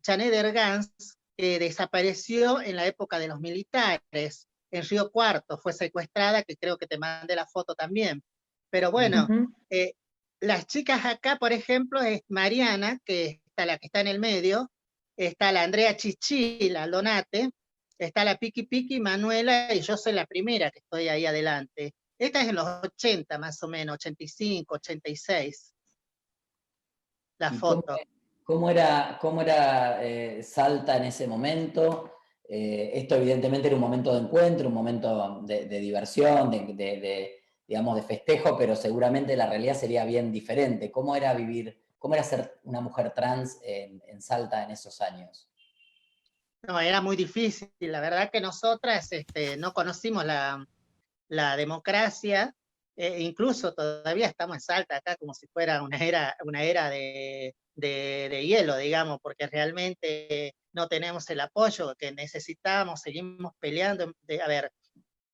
Janet Ergans, que desapareció en la época de los militares. En Río Cuarto fue secuestrada, que creo que te mandé la foto también. Pero bueno, las chicas acá, por ejemplo, es Mariana, que está la que está en el medio, está la Andrea Chichi, la Donate, está la Piqui Piqui, Manuela, y yo soy la primera que estoy ahí adelante. Esta es en los 80 más o menos, 85, 86, la foto. ¿Cómo era Salta en ese momento? Esto evidentemente era un momento de encuentro, un momento de diversión, digamos, de festejo, pero seguramente la realidad sería bien diferente. ¿Cómo era ser una mujer trans en Salta en esos años? No, era muy difícil. La verdad que nosotras no conocimos la democracia, incluso todavía estamos en Salta acá como si fuera una era de hielo, digamos, porque realmente no tenemos el apoyo que necesitamos, seguimos peleando. A ver,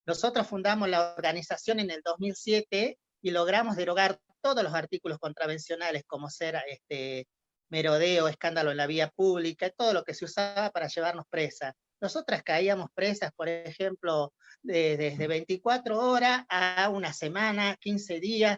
nosotros fundamos la organización en el 2007 y logramos derogar todos los artículos contravencionales, como ser merodeo, escándalo en la vía pública, todo lo que se usaba para llevarnos presas. Nosotras caíamos presas, por ejemplo, desde 24 horas a una semana, 15 días,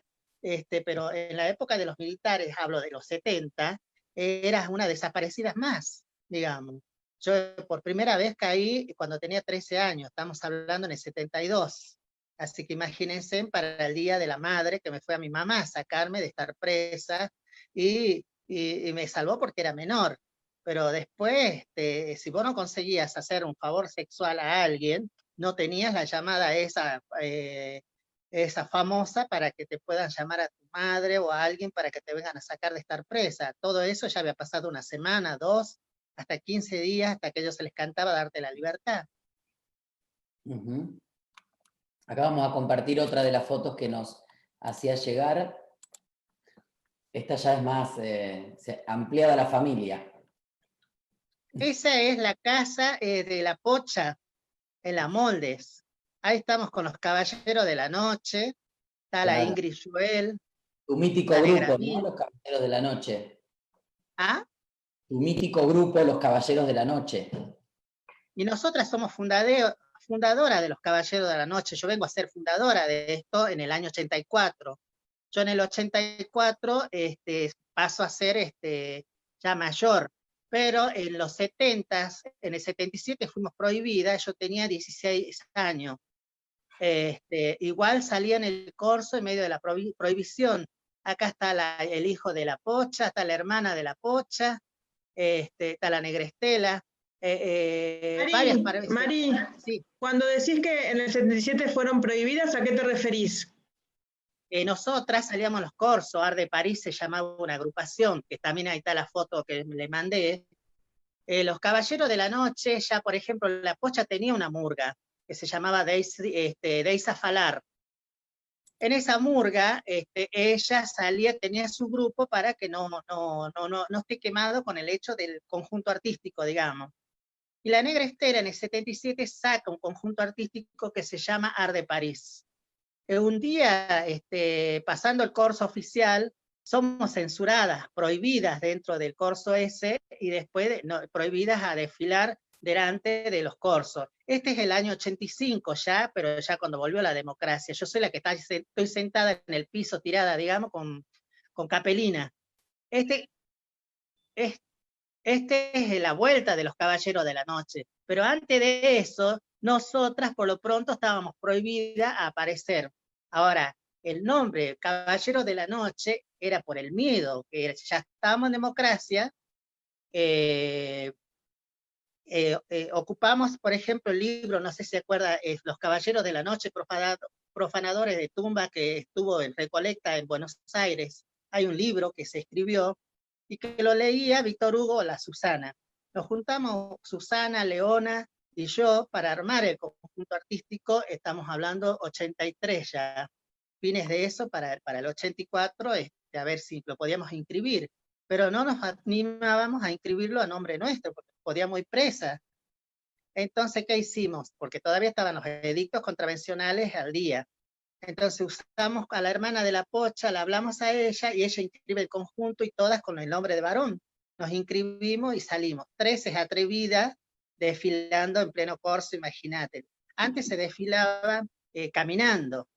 pero en la época de los militares, hablo de los 70, eras una desaparecida más, digamos. Yo por primera vez caí cuando tenía 13 años, estamos hablando en el 72. Así que imagínense para el Día de la Madre, que me fue a mi mamá a sacarme de estar presa, y me salvó porque era menor. Pero después, si vos no conseguías hacer un favor sexual a alguien, no tenías la llamada esa famosa para que te puedan llamar a tu madre o a alguien para que te vengan a sacar de estar presa. Todo eso ya había pasado una semana, 2, hasta 15 días, hasta que a ellos se les cantaba darte la libertad. Uh-huh. Acá vamos a compartir otra de las fotos que nos hacía llegar. Esta ya es más ampliada la familia. Esa es la casa de la Pocha, en la Moldes. Ahí estamos con los Caballeros de la Noche, está la Claro. Ingrid Joel. Tu mítico grupo, ¿no? Los Caballeros de la Noche. ¿Ah? Tu mítico grupo, los Caballeros de la Noche. Y nosotras somos fundadora de los Caballeros de la Noche. Yo vengo a ser fundadora de esto en el año 84. Yo en el 84 paso a ser ya mayor, pero en los 70, en el 77 fuimos prohibidas, yo tenía 16 años. Igual salía en el corso en medio de la prohibición. Acá está el hijo de la Pocha, está la hermana de la Pocha, está la Negrestela. Mari, sí. Cuando decís que en el 77 fueron prohibidas, ¿a qué te referís? Nosotras salíamos a los corsos, Art de París se llamaba una agrupación, que también ahí está la foto que le mandé. Los Caballeros de la Noche, ya por ejemplo, la Pocha tenía una murga, que se llamaba Deisa Falar. En esa murga, ella salía, tenía su grupo para que no esté quemado con el hecho del conjunto artístico, digamos. Y la Negrestela en el 77 saca un conjunto artístico que se llama Art de París. Un día, pasando el corso oficial, somos censuradas, prohibidas dentro del corso ese, y después prohibidas a desfilar delante de los corsos. Este es el año 85 ya, pero ya cuando volvió la democracia. Yo soy la que estoy sentada en el piso, tirada, digamos, con capelina. Este es la vuelta de los Caballeros de la Noche. Pero antes de eso, nosotras por lo pronto estábamos prohibidas a aparecer. Ahora, el nombre Caballero de la Noche era por el miedo, que ya estábamos en democracia. Ocupamos, por ejemplo, el libro, no sé si se acuerda, Los Caballeros de la Noche, profanadores de tumba, que estuvo en recolecta en Buenos Aires. Hay un libro que se escribió y que lo leía Víctor Hugo, la Susana. Nos juntamos Susana, Leona y yo para armar el conjunto artístico. Estamos hablando 83 ya, fines de eso, para el 84, a ver si lo podíamos inscribir, pero no nos animábamos a inscribirlo a nombre nuestro, porque podíamos ir presa. Entonces, ¿qué hicimos? Porque todavía estaban los edictos contravencionales al día. Entonces usamos a la hermana de la Pocha, la hablamos a ella, y ella inscribe el conjunto, y todas con el nombre de varón. Nos inscribimos y salimos. 13 atrevidas, desfilando en pleno corso, imagínate. Antes se desfilaba caminando,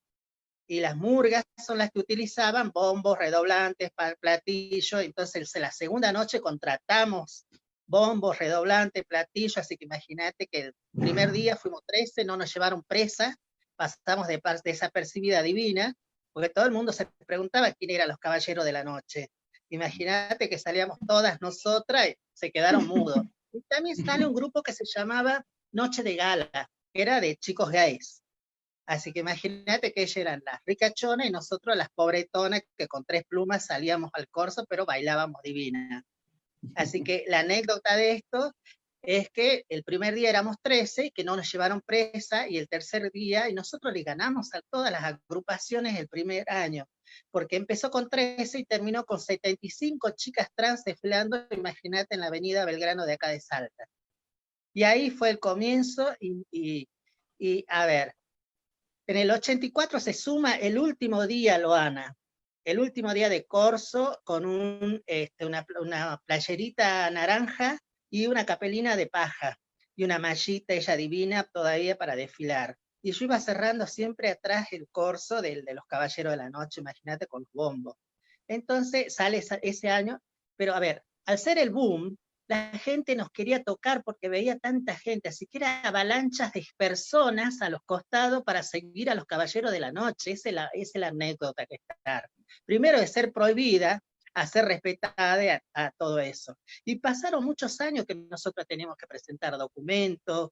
y las murgas son las que utilizaban bombos, redoblantes, platillos. Entonces la segunda noche contratamos bombos, redoblantes, platillos, así que imagínate que el primer día fuimos 13, no nos llevaron presa, pasamos desapercibida divina, porque todo el mundo se preguntaba quién eran los Caballeros de la Noche. Imagínate que salíamos todas nosotras y se quedaron mudos. Y también sale un grupo que se llamaba Noche de Gala, que era de chicos gays. Así que imagínate que ellas eran las ricachonas y nosotros las pobretonas que con 3 plumas salíamos al corso, pero bailábamos divina. Así que la anécdota de esto es que el primer día éramos 13, que no nos llevaron presa, y el tercer día, y nosotros le ganamos a todas las agrupaciones el primer año, porque empezó con 13 y terminó con 75 chicas trans desfilando, imagínate, en la avenida Belgrano de acá de Salta. Y ahí fue el comienzo, y a ver, en el 84 se suma el último día, Loana, el último día de corso, con una playerita naranja y una capelina de paja, y una mallita ella divina todavía para desfilar. Y yo iba cerrando siempre atrás el corso de los Caballeros de la Noche, imagínate, con los bombos. Entonces sale ese año, pero a ver, al ser el boom, la gente nos quería tocar porque veía tanta gente, así que eran avalanchas de personas a los costados para seguir a los Caballeros de la Noche. Esa es la anécdota que está. Primero de ser prohibida, a ser respetada, a todo eso. Y pasaron muchos años que nosotros teníamos que presentar documentos,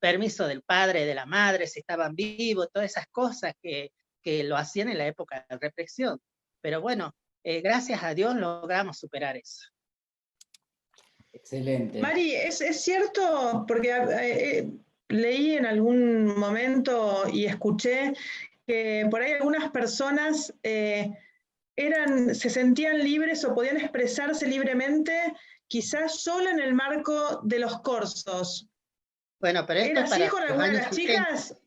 permiso del padre, de la madre, si estaban vivos, todas esas cosas que lo hacían en la época de represión. Pero bueno, gracias a Dios logramos superar eso. Excelente. Mari, es cierto, porque leí en algún momento y escuché que por ahí algunas personas se sentían libres o podían expresarse libremente, quizás solo en el marco de los corsos. Bueno, pero esto ¿Era es así para con los alguna de años las 70. chicas?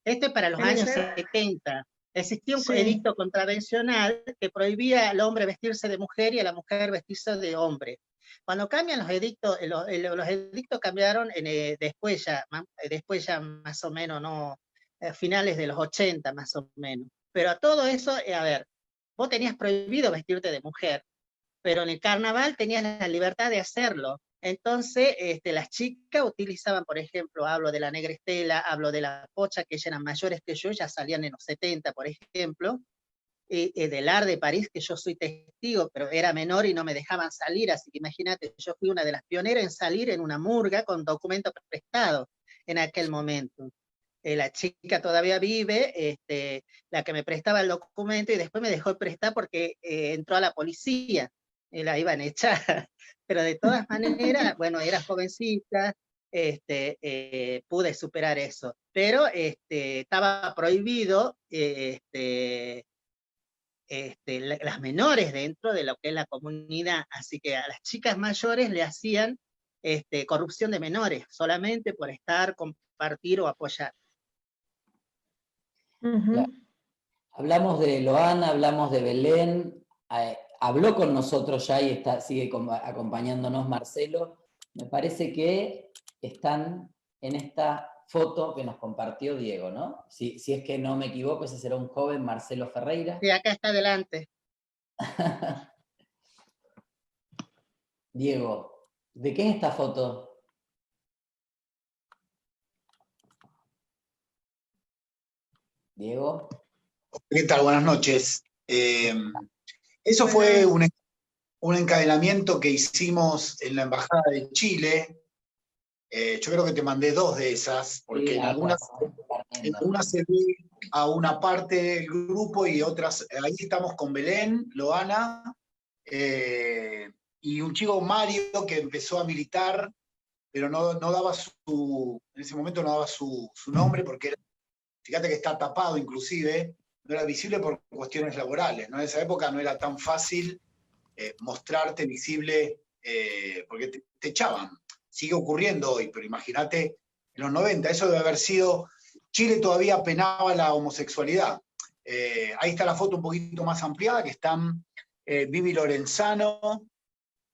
Esto es para los años 70. Existía un edicto contravencional que prohibía al hombre vestirse de mujer y a la mujer vestirse de hombre. Cuando cambian los edictos, los edictos cambiaron después ya más o menos, no, finales de los 80 más o menos. Pero a todo eso, a ver, vos tenías prohibido vestirte de mujer, pero en el carnaval tenías la libertad de hacerlo. Entonces, las chicas utilizaban, por ejemplo, hablo de la Negra Estela, hablo de la Pocha, que ellas eran mayores que yo, ya salían en los 70, por ejemplo, del Art de París, que yo soy testigo, pero era menor y no me dejaban salir, así que imagínate, yo fui una de las pioneras en salir en una murga con documento prestado en aquel momento. La chica todavía vive, la que me prestaba el documento, y después me dejó prestar porque entró a la policía, y la iban a echar. Pero de todas maneras, bueno, era jovencita, pude superar eso. Pero estaba prohibido las menores dentro de lo que es la comunidad, así que a las chicas mayores le hacían corrupción de menores, solamente por estar, compartir o apoyar. Hablamos de Loana, hablamos de Belén, habló con nosotros ya y sigue acompañándonos Marcelo. Me parece que están en esta foto que nos compartió Diego, ¿no? Si es que no me equivoco, ese será un joven Marcelo Ferreira. Sí, acá está adelante. Diego, ¿de qué es esta foto? Diego. ¿Qué tal? Buenas noches. Eso fue un encadenamiento que hicimos en la Embajada de Chile. Yo creo que te mandé 2 de esas, porque en algunas se ve a una parte del grupo y otras, ahí estamos con Belén, Loana, y un chico Mario que empezó a militar, pero no daba en ese momento no daba su nombre, porque era, fíjate que está tapado inclusive, no era visible por cuestiones laborales, ¿no? En esa época no era tan fácil mostrarte visible, porque te echaban. Sigue ocurriendo hoy, pero imagínate en los 90, eso debe haber sido, Chile todavía penaba la homosexualidad. Ahí está la foto un poquito más ampliada, que están Vivi Lorenzano,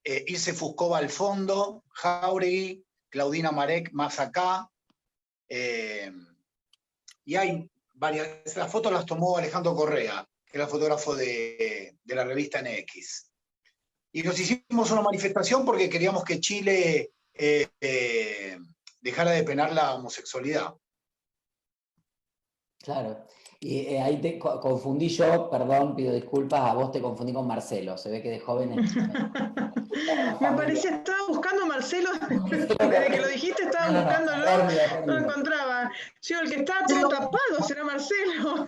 Ilse Fuscova al fondo, Jauregui, Claudina Marek más acá, y hay varias, las fotos las tomó Alejandro Correa, que era el fotógrafo de la revista NX. Y nos hicimos una manifestación porque queríamos que Chile dejara de penar la homosexualidad. Claro. Y ahí te confundí yo, perdón, pido disculpas, a vos te confundí con Marcelo, se ve que de joven me parecía, estaba buscando a Marcelo, desde que lo dijiste estaba buscándolo, no lo encontraba. Yo, el que está todo tapado será Marcelo.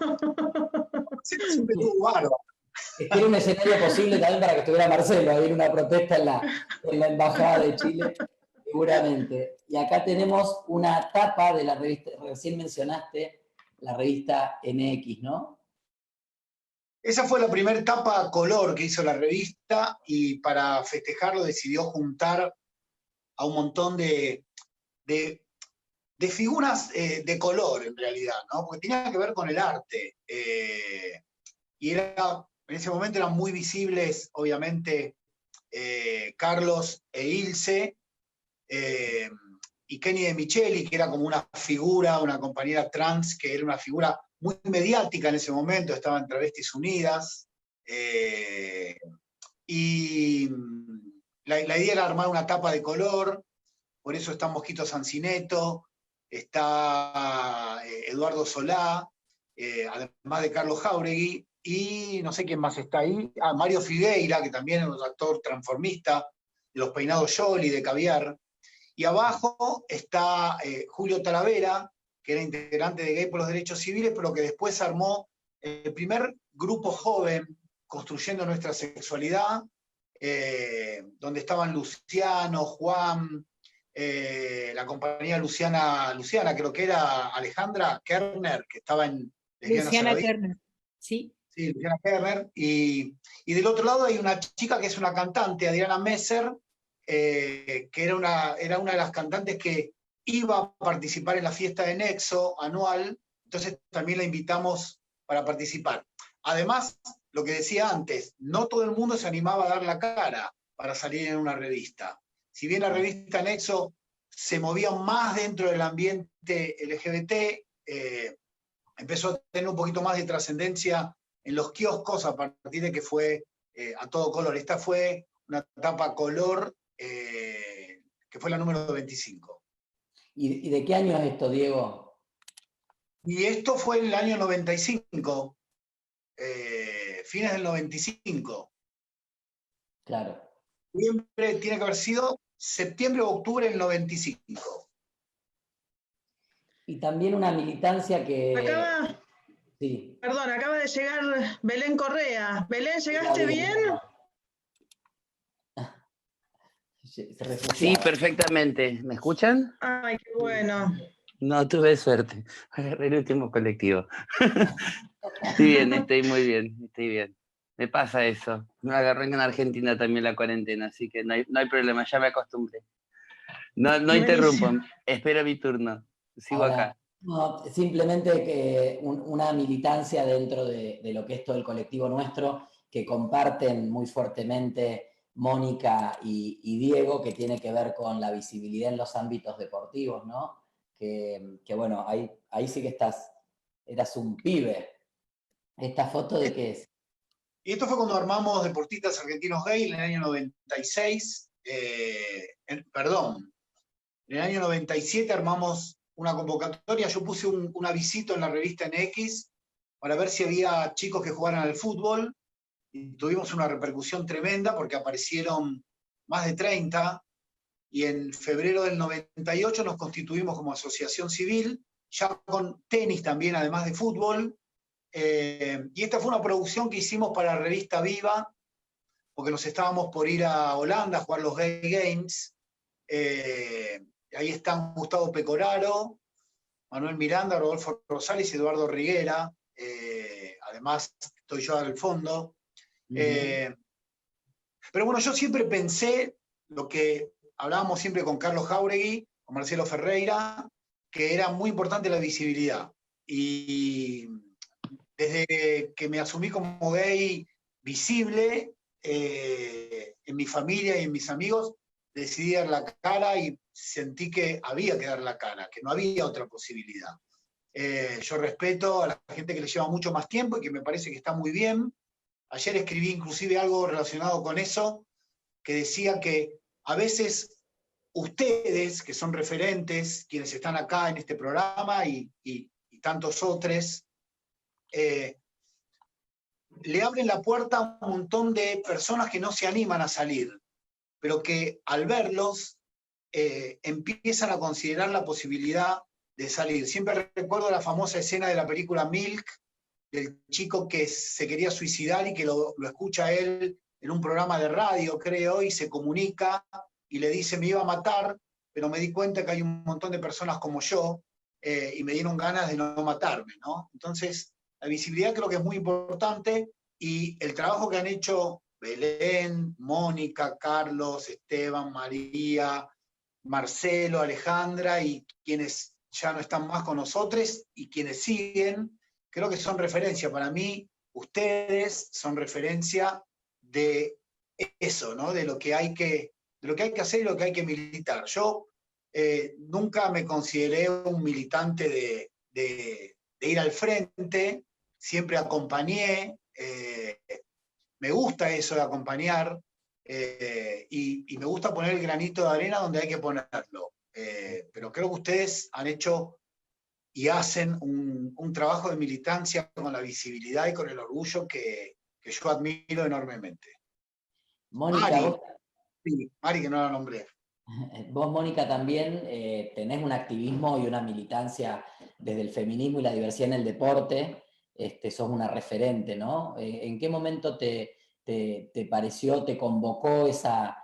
Siempre tuvo barba. Era un escenario posible también para que estuviera Marcelo, había una protesta en la Embajada de Chile, seguramente. Y acá tenemos una tapa de la revista, recién mencionaste, la revista NX, ¿no? Esa fue la primera tapa color que hizo la revista, y para festejarlo decidió juntar a un montón de figuras de color, en realidad, ¿no? Porque tenía que ver con el arte. Y en ese momento eran muy visibles, obviamente, Carlos e Ilse, y Kenny de Micheli, que era como una figura, una compañera trans, que era una figura muy mediática en ese momento, estaba en Travestis Unidas, y la idea era armar una tapa de color, por eso está Mosquito Sancineto, está Eduardo Solá, además de Carlos Jáuregui, y no sé quién más está ahí, Mario Figueira, que también es un actor transformista, de los peinados Yoli, de Caviar, y abajo está Julio Talavera, que era integrante de Gay por los Derechos Civiles, pero que después armó el primer grupo joven construyendo nuestra sexualidad, donde estaban Luciano, Juan, la compañía Luciana, creo que era Alejandra Kerner, que estaba en Luciana Kerner, sí. Sí, Luciana Kerner. Y del otro lado hay una chica que es una cantante, Adriana Messer, que era una de las cantantes que iba a participar en la fiesta de Nexo anual, entonces también la invitamos para participar. Además, lo que decía antes, no todo el mundo se animaba a dar la cara para salir en una revista. Si bien la revista Nexo se movía más dentro del ambiente LGBT, empezó a tener un poquito más de trascendencia en los kioscos a partir de que fue a todo color. Esta fue una tapa color que fue la número 25. ¿Y de qué año es esto, Diego? Y esto fue en el año 95, fines del 95. Claro. Siempre tiene que haber sido septiembre o octubre del 95. Y también una militancia que... Sí. Perdón, acaba de llegar Belén Correa. Belén, ¿llegaste bien? Sí, perfectamente. ¿Me escuchan? Ay, qué bueno. No, tuve suerte. Agarré el último colectivo. Estoy bien, estoy muy bien, estoy bien. Me pasa eso. Me agarré en Argentina también la cuarentena, así que no hay problema, ya me acostumbré. No interrumpo, espero mi turno. Sigo acá. No, simplemente que una militancia dentro de lo que es todo el colectivo nuestro, que comparten muy fuertemente Mónica y Diego, que tiene que ver con la visibilidad en los ámbitos deportivos, ¿no? Que bueno, ahí sí que eras un pibe. ¿Esta foto de qué es? Y esto fue cuando armamos Deportistas Argentinos Gay en el año 96, perdón, en el año 97 armamos una convocatoria, yo puse un avisito en la revista NX para ver si había chicos que jugaran al fútbol, y tuvimos una repercusión tremenda porque aparecieron más de 30, y en febrero del 98 nos constituimos como asociación civil, ya con tenis también, además de fútbol, y esta fue una producción que hicimos para la revista Viva, porque nos estábamos por ir a Holanda a jugar los Gay Games. Ahí están Gustavo Pecoraro, Manuel Miranda, Rodolfo Rosales y Eduardo Riguera. Además, estoy yo al fondo. Pero bueno, yo siempre pensé lo que hablábamos siempre con Carlos Jáuregui, con Marcelo Ferreira, que era muy importante la visibilidad. Y desde que me asumí como gay visible, en mi familia y en mis amigos, decidí dar la cara y sentí que había que dar la cara, que no había otra posibilidad. Yo respeto a la gente que le lleva mucho más tiempo y que me parece que está muy bien. Ayer escribí inclusive algo relacionado con eso, que decía que a veces ustedes, que son referentes, quienes están acá en este programa y tantos otros, le abren la puerta a un montón de personas que no se animan a salir, pero que al verlos empiezan a considerar la posibilidad de salir. Siempre recuerdo la famosa escena de la película Milk, del chico que se quería suicidar y que lo escucha él en un programa de radio, creo, y se comunica y le dice: me iba a matar, pero me di cuenta que hay un montón de personas como yo y me dieron ganas de no matarme, ¿no? Entonces, la visibilidad creo que es muy importante, y el trabajo que han hecho Belén, Mónica, Carlos, Esteban, María, Marcelo, Alejandra y quienes ya no están más con nosotros y quienes siguen, creo que son referencia. Para mí, ustedes son referencia de eso, ¿no? De lo que hay que hacer y lo que hay que militar. Yo nunca me consideré un militante de ir al frente, siempre acompañé, me gusta eso de acompañar, y me gusta poner el granito de arena donde hay que ponerlo. Pero creo que ustedes han hecho y hacen un trabajo de militancia con la visibilidad y con el orgullo que yo admiro enormemente. Mónica, Mari, vos, sí, Mari, que no la nombré. vos, Mónica, también tenés un activismo y una militancia desde el feminismo y la diversidad en el deporte, sos una referente, ¿no? ¿En qué momento te pareció, te convocó esa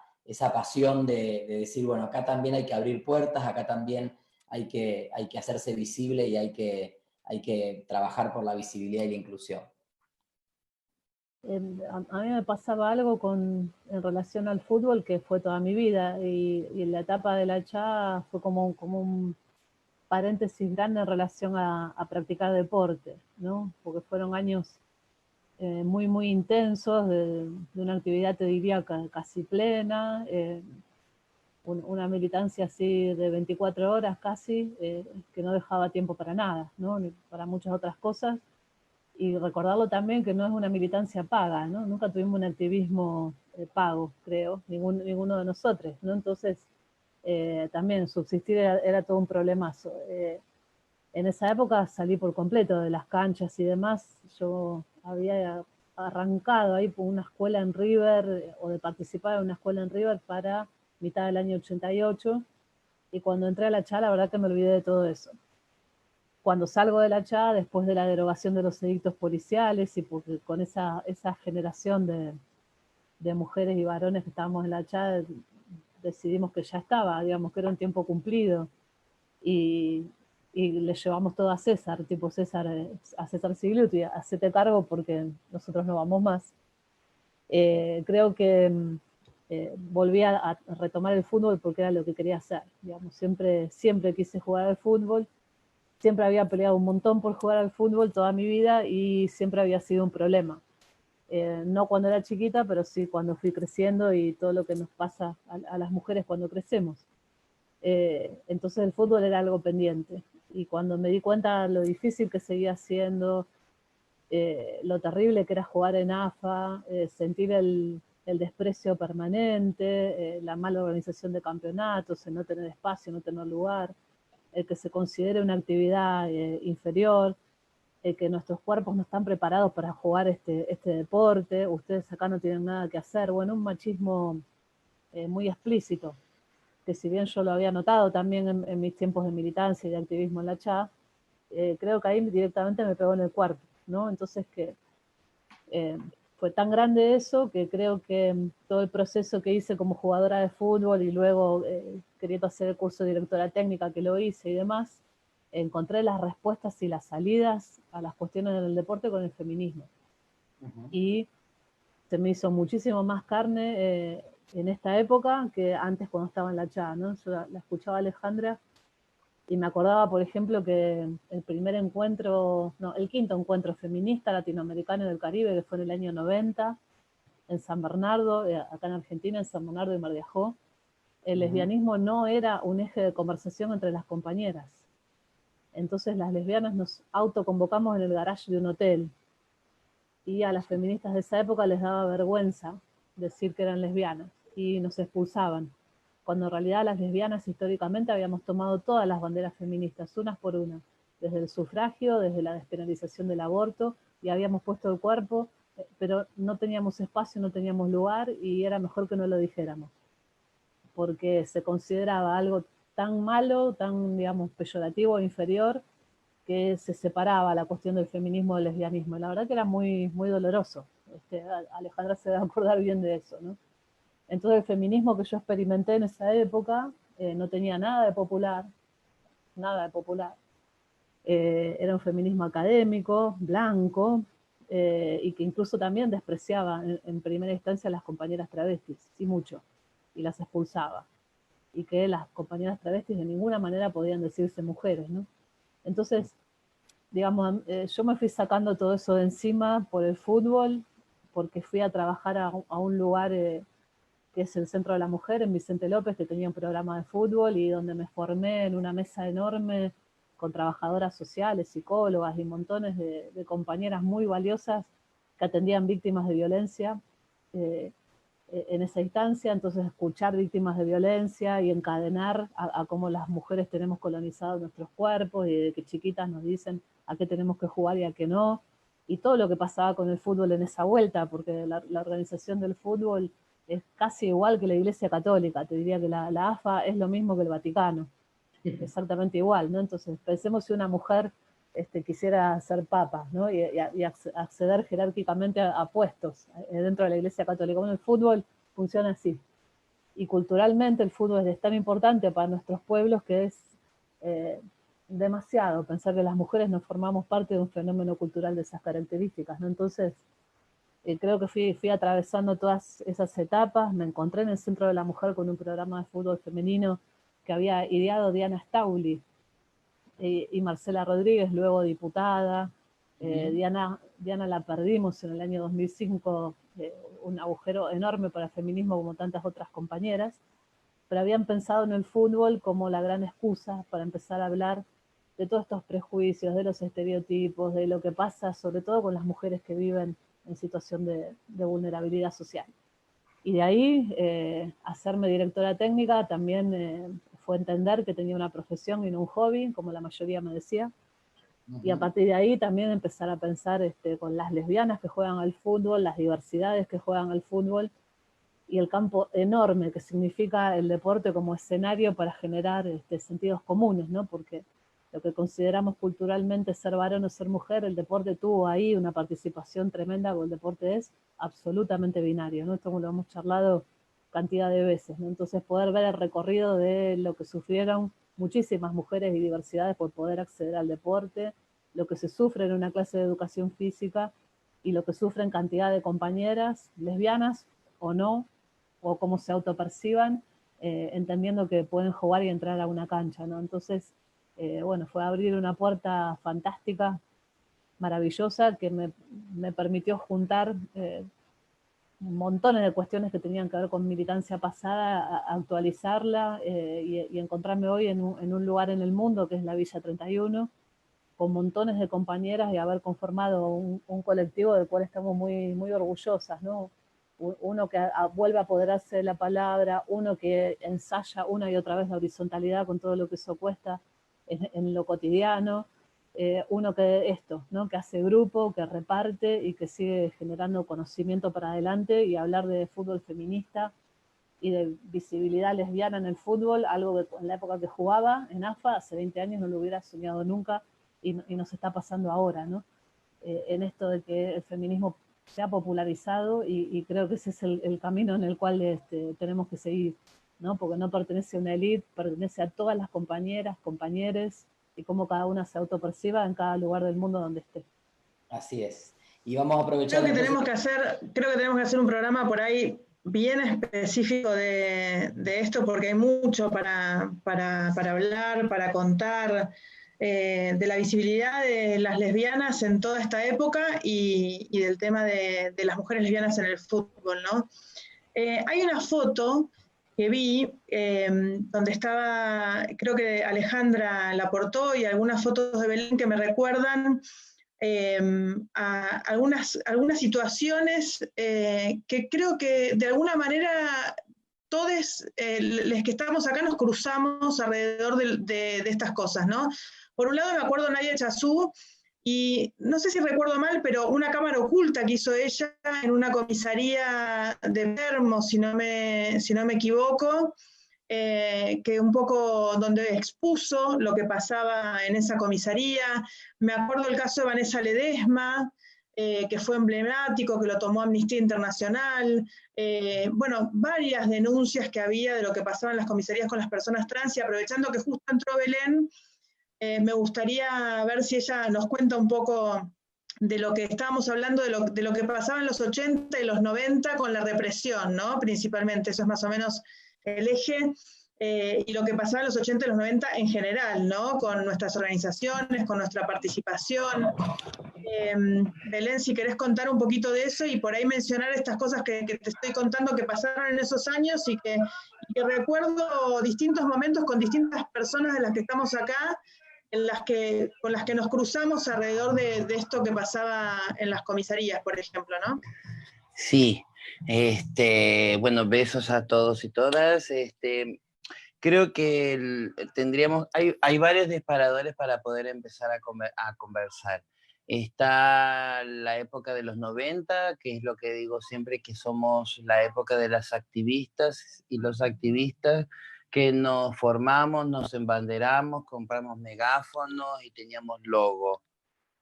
pasión de decir, bueno, acá también hay que abrir puertas, acá también hay que hacerse visible y hay que trabajar por la visibilidad y la inclusión? A mí me pasaba algo en relación al fútbol que fue toda mi vida, y en la etapa de la CHA fue como un paréntesis grande en relación a practicar deporte, ¿no? Porque fueron años muy, muy intensos de una actividad, te diría, casi plena, una militancia así de 24 horas casi, que no dejaba tiempo para nada, ¿no? Ni para muchas otras cosas. Y recordarlo también que no es una militancia paga, ¿no? Nunca tuvimos un activismo pago, creo, ninguno de nosotros, ¿no? Entonces, también subsistir era todo un problemazo. En esa época salí por completo de las canchas y demás. Yo había arrancado ahí por una escuela en River, o de participar en una escuela en River para mitad del año 88, y cuando entré a la CHA, la verdad que me olvidé de todo eso. Cuando salgo de la CHA, después de la derogación de los edictos policiales, y porque con esa generación de mujeres y varones que estábamos en la CHA, decidimos que ya estaba, digamos, que era un tiempo cumplido, y le llevamos todo a César, tipo César, a César Sigliuti, hacete cargo porque nosotros no vamos más. Creo que volví a retomar el fútbol porque era lo que quería hacer, digamos, siempre quise jugar al fútbol. Siempre había peleado un montón por jugar al fútbol toda mi vida y siempre había sido un problema. No cuando era chiquita, pero sí cuando fui creciendo y todo lo que nos pasa a las mujeres cuando crecemos. Entonces el fútbol era algo pendiente. Y cuando me di cuenta lo difícil que seguía siendo, lo terrible que era jugar en AFA, sentir el desprecio permanente, la mala organización de campeonatos, el no tener espacio, no tener lugar, el que se considere una actividad inferior, el que nuestros cuerpos no están preparados para jugar este deporte, ustedes acá no tienen nada que hacer. Bueno, un machismo muy explícito, que si bien yo lo había notado también en mis tiempos de militancia y de activismo en la CHA, creo que ahí directamente me pegó en el cuerpo, ¿no? Entonces fue tan grande eso que creo que todo el proceso que hice como jugadora de fútbol y luego queriendo hacer el curso de directora técnica, que lo hice y demás, encontré las respuestas y las salidas a las cuestiones del deporte con el feminismo. Y se me hizo muchísimo más carne en esta época que antes cuando estaba en la CHA, ¿no? Yo la escuchaba a Alejandra y me acordaba, por ejemplo, que el quinto encuentro feminista latinoamericano del Caribe, que fue en el año 90, en San Bernardo, acá en Argentina, en San Bernardo y Mar de Ajó, el lesbianismo no era un eje de conversación entre las compañeras. Entonces las lesbianas nos autoconvocamos en el garage de un hotel, y a las feministas de esa época les daba vergüenza decir que eran lesbianas, y nos expulsaban, cuando en realidad las lesbianas históricamente habíamos tomado todas las banderas feministas, unas por una, desde el sufragio, desde la despenalización del aborto, y habíamos puesto el cuerpo, pero no teníamos espacio, no teníamos lugar, y era mejor que no lo dijéramos, porque se consideraba algo tan malo, tan, digamos, peyorativo, inferior, que se separaba la cuestión del feminismo del lesbianismo. La verdad que era muy, muy doloroso. Alejandra se debe acordar bien de eso, ¿no? Entonces el feminismo que yo experimenté en esa época no tenía nada de popular, nada de popular. Era un feminismo académico, blanco, y que incluso también despreciaba en primera instancia a las compañeras travestis, y mucho, y las expulsaba. Y que las compañeras travestis de ninguna manera podían decirse mujeres, ¿no? Entonces, digamos, yo me fui sacando todo eso de encima por el fútbol, porque fui a trabajar a un lugar que es el Centro de la Mujer, en Vicente López, que tenía un programa de fútbol y donde me formé en una mesa enorme con trabajadoras sociales, psicólogas y montones de compañeras muy valiosas que atendían víctimas de violencia. en esa instancia, entonces escuchar víctimas de violencia y encadenar a cómo las mujeres tenemos colonizados nuestros cuerpos y de que chiquitas nos dicen a qué tenemos que jugar y a qué no, y todo lo que pasaba con el fútbol en esa vuelta, porque la organización del fútbol es casi igual que la Iglesia Católica, te diría que la AFA es lo mismo que el Vaticano, exactamente igual, ¿no? Entonces pensemos si una mujer quisiera ser papa, ¿no? y acceder jerárquicamente a puestos dentro de la Iglesia Católica. Bueno, el fútbol funciona así. Y culturalmente el fútbol es tan importante para nuestros pueblos que es demasiado pensar que las mujeres no formamos parte de un fenómeno cultural de esas características, ¿no? Entonces, creo que fui atravesando todas esas etapas. Me encontré en el Centro de la Mujer con un programa de fútbol femenino que había ideado Diana Stauli, y Marcela Rodríguez, luego diputada. Diana la perdimos en el año 2005, un agujero enorme para el feminismo como tantas otras compañeras, pero habían pensado en el fútbol como la gran excusa para empezar a hablar de todos estos prejuicios, de los estereotipos, de lo que pasa sobre todo con las mujeres que viven en situación de vulnerabilidad social. Y de ahí, hacerme directora técnica también fue entender que tenía una profesión y no un hobby, como la mayoría me decía. Y a partir de ahí también empezar a pensar con las lesbianas que juegan al fútbol, las diversidades que juegan al fútbol, y el campo enorme que significa el deporte como escenario para generar sentidos comunes, ¿no? Porque lo que consideramos culturalmente ser varón o ser mujer, el deporte tuvo ahí una participación tremenda, porque el deporte es absolutamente binario, ¿no? Esto lo hemos charlado cantidad de veces, ¿no? Entonces poder ver el recorrido de lo que sufrieron muchísimas mujeres y diversidades por poder acceder al deporte, lo que se sufre en una clase de educación física y lo que sufren cantidad de compañeras lesbianas o no, o cómo se autoperciban, entendiendo que pueden jugar y entrar a una cancha, ¿no? Entonces, bueno, fue abrir una puerta fantástica, maravillosa, que me permitió juntar montones de cuestiones que tenían que ver con militancia pasada, actualizarla y encontrarme hoy en un lugar en el mundo que es la Villa 31, con montones de compañeras y haber conformado un colectivo del cual estamos muy, muy orgullosas, ¿no? Uno que vuelve a apoderarse de la palabra, uno que ensaya una y otra vez la horizontalidad con todo lo que eso cuesta en lo cotidiano, uno que ¿no? Que hace grupo, que reparte y que sigue generando conocimiento para adelante, y hablar de fútbol feminista y de visibilidad lesbiana en el fútbol, algo que en la época que jugaba en AFA, hace 20 años no lo hubiera soñado nunca, y nos está pasando ahora, ¿no? En esto de que el feminismo se ha popularizado, y creo que ese es el camino en el cual tenemos que seguir, ¿no? Porque no pertenece a una élite, pertenece a todas las compañeras, compañeros, y cómo cada una se autoperciba en cada lugar del mundo donde esté. Así es. Y vamos a aprovechar... Creo que tenemos que hacer un programa por ahí bien específico de esto, porque hay mucho para hablar, para contar, de la visibilidad de las lesbianas en toda esta época y del tema de las mujeres lesbianas en el fútbol, ¿no? Hay una foto que vi donde estaba, creo que Alejandra la aportó, y algunas fotos de Belén que me recuerdan a algunas situaciones que creo que de alguna manera todos los que estamos acá nos cruzamos alrededor de estas cosas, ¿no? Por un lado me acuerdo de Nadia Chazú, y no sé si recuerdo mal, pero una cámara oculta que hizo ella en una comisaría de Palermo, si no me equivoco, que un poco donde expuso lo que pasaba en esa comisaría. Me acuerdo el caso de Vanessa Ledesma, que fue emblemático, que lo tomó Amnistía Internacional. Bueno, varias denuncias que había de lo que pasaba en las comisarías con las personas trans, y aprovechando que justo entró Belén, me gustaría ver si ella nos cuenta un poco de lo que estábamos hablando, de lo que pasaba en los 80 y los 90 con la represión, ¿no? Principalmente, eso es más o menos el eje, y lo que pasaba en los 80 y los 90 en general, ¿no? Con nuestras organizaciones, con nuestra participación. Belén, si querés contar un poquito de eso y por ahí mencionar estas cosas que te estoy contando que pasaron en esos años, y que recuerdo distintos momentos con distintas personas de las que estamos acá, con las que nos cruzamos alrededor de esto que pasaba en las comisarías, por ejemplo, ¿no? Sí, Bueno, besos a todos y todas. Creo que hay varios disparadores para poder empezar a conversar. Está la época de los 90, que es lo que digo siempre, que somos la época de las activistas y los activistas que nos formamos, nos embanderamos, compramos megáfonos y teníamos logo.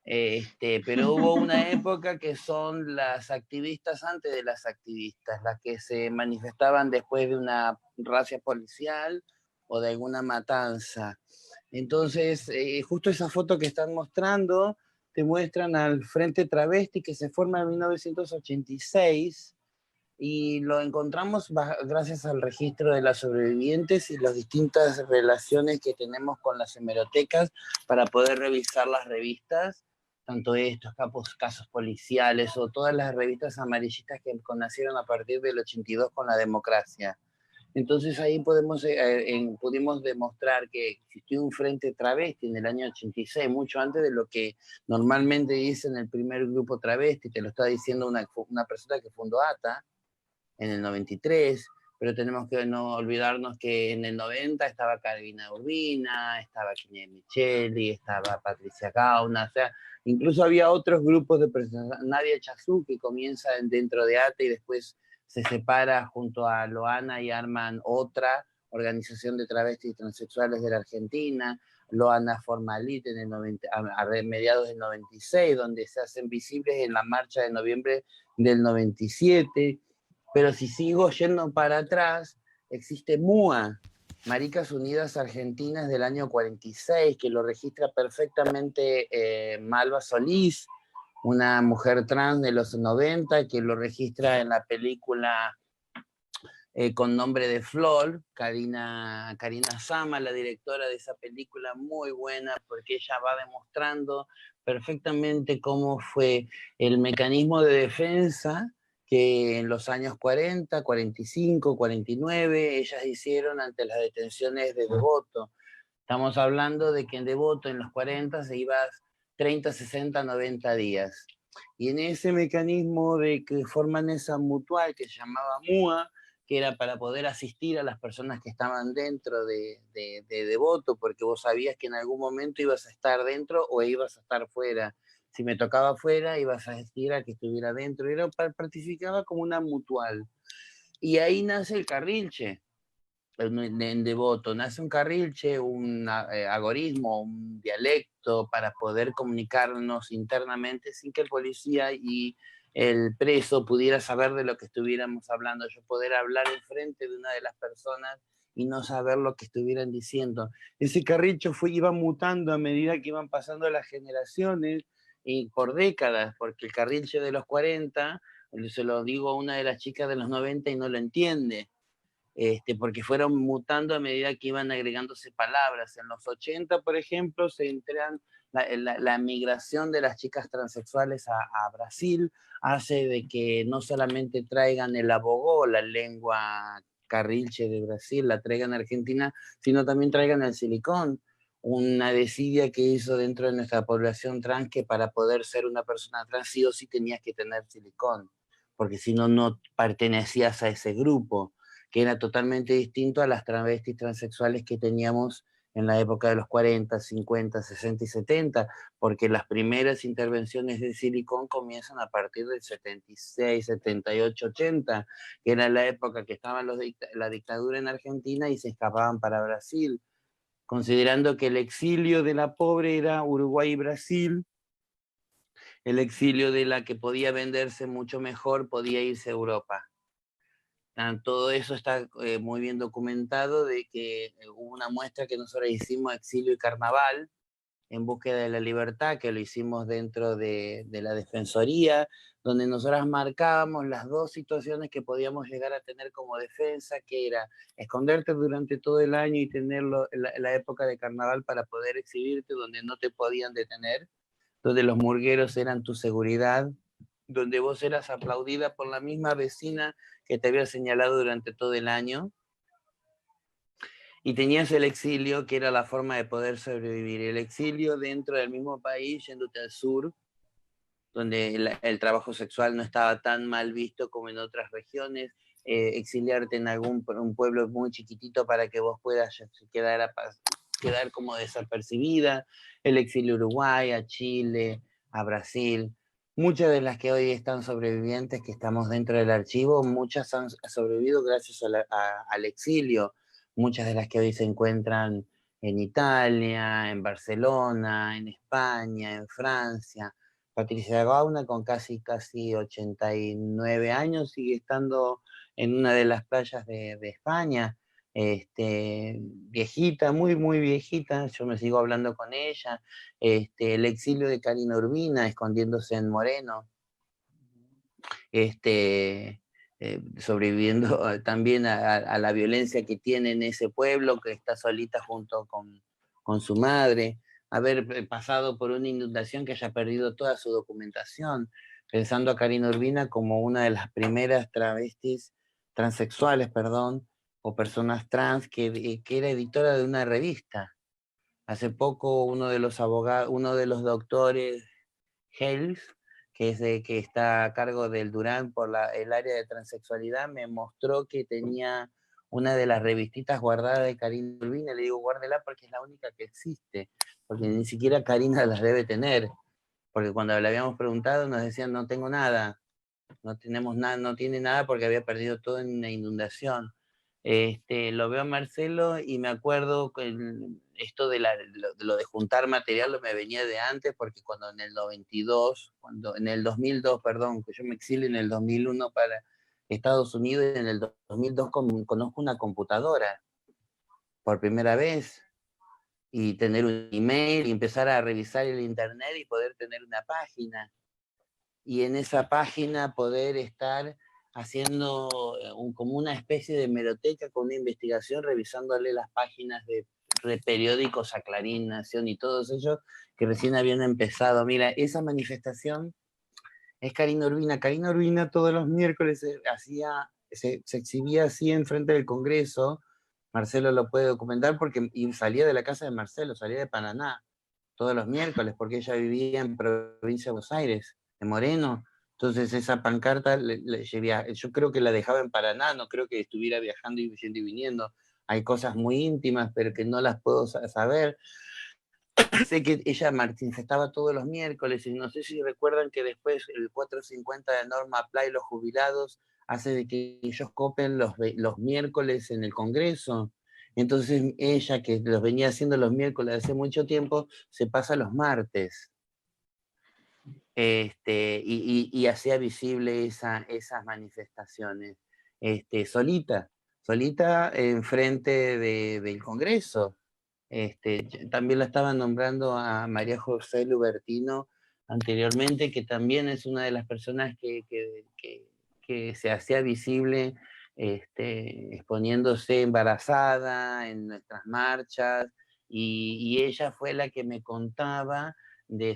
Pero hubo una época que son las activistas antes de las activistas, las que se manifestaban después de una racia policial o de alguna matanza. Entonces, justo esa foto que están mostrando, te muestran al Frente Travesti que se forma en 1986 y lo encontramos gracias al registro de las sobrevivientes y las distintas relaciones que tenemos con las hemerotecas para poder revisar las revistas, tanto estos casos policiales o todas las revistas amarillistas que nacieron a partir del 82 con la democracia. Entonces ahí pudimos demostrar que existió un frente travesti en el año 86, mucho antes de lo que normalmente dicen el primer grupo travesti, te lo está diciendo una persona que fundó ATA en el 93, pero tenemos que no olvidarnos que en el 90 estaba Carolina Urbina, estaba Kenia Micheli, estaba Patricia Gauna, o sea, incluso había otros grupos de personas, Nadia Chazú, que comienza dentro de ATA y después se separa junto a Loana y arman otra organización de travestis y transexuales de la Argentina. Loana Formalit en el a mediados del 96, donde se hacen visibles en la marcha de noviembre del 97. Pero si sigo yendo para atrás, existe MUA, Maricas Unidas Argentinas del año 46, que lo registra perfectamente Malva Solís, una mujer trans de los 90, que lo registra en la película con nombre de Flor, Karina Sama, la directora de esa película, muy buena, porque ella va demostrando perfectamente cómo fue el mecanismo de defensa que en los años 40, 45, 49, ellas hicieron ante las detenciones de Devoto. Estamos hablando de que en Devoto en los 40 se iba 30, 60, 90 días. Y en ese mecanismo de que forman esa mutual que se llamaba MUA, que era para poder asistir a las personas que estaban dentro de Devoto, porque vos sabías que en algún momento ibas a estar dentro o ibas a estar fuera. Si me tocaba fuera, ibas a asistir a que estuviera dentro. Participaba como una mutual. Y ahí nace el carrilche. En Devoto nace un carrilche, un agorismo, un dialecto para poder comunicarnos internamente sin que el policía y el preso pudiera saber de lo que estuviéramos hablando. Yo poder hablar enfrente de una de las personas y no saber lo que estuvieran diciendo. Ese carrilcho iba mutando a medida que iban pasando las generaciones y por décadas, porque el carrilche de los 40, se lo digo a una de las chicas de los 90 y no lo entiende. Porque fueron mutando a medida que iban agregándose palabras. En los 80, por ejemplo, se entregan la migración de las chicas transexuales a Brasil, hace de que no solamente traigan el abogó, la lengua carrilche de Brasil, la traigan a Argentina, sino también traigan el silicón, una desidia que hizo dentro de nuestra población trans que para poder ser una persona trans sí o sí tenías que tener silicón, porque si no, no pertenecías a ese grupo, que era totalmente distinto a las travestis transexuales que teníamos en la época de los 40, 50, 60 y 70, porque las primeras intervenciones de silicón comienzan a partir del 76, 78, 80, que era la época que estaba la dictadura en Argentina y se escapaban para Brasil, considerando que el exilio de la pobre era Uruguay y Brasil, el exilio de la que podía venderse mucho mejor podía irse a Europa. Todo eso está muy bien documentado, de que hubo una muestra que nosotros hicimos, Exilio y Carnaval, en búsqueda de la libertad, que lo hicimos dentro de la Defensoría, donde nosotras marcábamos las dos situaciones que podíamos llegar a tener como defensa, que era esconderte durante todo el año y tener la época de Carnaval para poder exhibirte, donde no te podían detener, donde los murgueros eran tu seguridad, donde vos eras aplaudida por la misma vecina que te había señalado durante todo el año, y tenías el exilio, que era la forma de poder sobrevivir. El exilio dentro del mismo país, yéndote al sur, donde el trabajo sexual no estaba tan mal visto como en otras regiones, exiliarte en un pueblo muy chiquitito para que vos puedas quedar como desapercibida, el exilio a Uruguay, a Chile, a Brasil. Muchas de las que hoy están sobrevivientes, que estamos dentro del archivo, muchas han sobrevivido gracias al exilio. Muchas de las que hoy se encuentran en Italia, en Barcelona, en España, en Francia. Patricia Gauna, con casi 89 años, sigue estando en una de las playas de España. Viejita, muy, muy viejita, yo me sigo hablando con ella. El exilio de Karina Urbina, escondiéndose en Moreno. Sobreviviendo también a la violencia que tiene en ese pueblo, que está solita junto con su madre, haber pasado por una inundación, que haya perdido toda su documentación, pensando a Karina Urbina como una de las primeras transexuales, o personas trans, que era editora de una revista. Hace poco uno de los doctores, Hales, que está a cargo del Durán por el área de transexualidad, me mostró que tenía una de las revistitas guardadas de Karina Urbina. Le digo, guárdela porque es la única que existe, porque ni siquiera Karina las debe tener, porque cuando le habíamos preguntado nos decían, no tengo nada, no tenemos nada, no tiene nada porque había perdido todo en una inundación. Lo veo a Marcelo y me acuerdo que esto de lo de juntar material me venía de antes, porque cuando en el 2002, perdón, que yo me exilio en el 2001 para Estados Unidos, y en el 2002 conozco una computadora por primera vez, y tener un email y empezar a revisar el internet y poder tener una página. Y en esa página poder estar haciendo como una especie de hemeroteca con una investigación, revisándole las páginas de periódicos a Clarín, Nación y todos ellos que recién habían empezado. Mira, esa manifestación es Karina Urbina. Karina Urbina todos los miércoles se exhibía así enfrente del Congreso. Marcelo lo puede documentar porque salía de la casa de Marcelo, salía de Paraná todos los miércoles, porque ella vivía en provincia de Buenos Aires, de Moreno. Entonces esa pancarta yo creo que la dejaba en Paraná, no creo que estuviera viajando y yendo y viniendo. Hay cosas muy íntimas, pero que no las puedo saber. Sé que ella manifestaba todos los miércoles, y no sé si recuerdan que después el 450 de Norma Pla y los jubilados hace de que ellos copen los miércoles en el Congreso. Entonces ella, que los venía haciendo los miércoles hace mucho tiempo, se pasa los martes. Y hacía visible esas manifestaciones. Solita enfrente del Congreso. También la estaba nombrando a María José Lubertino anteriormente, que también es una de las personas que se hacía visible exponiéndose embarazada en nuestras marchas, y ella fue la que me contaba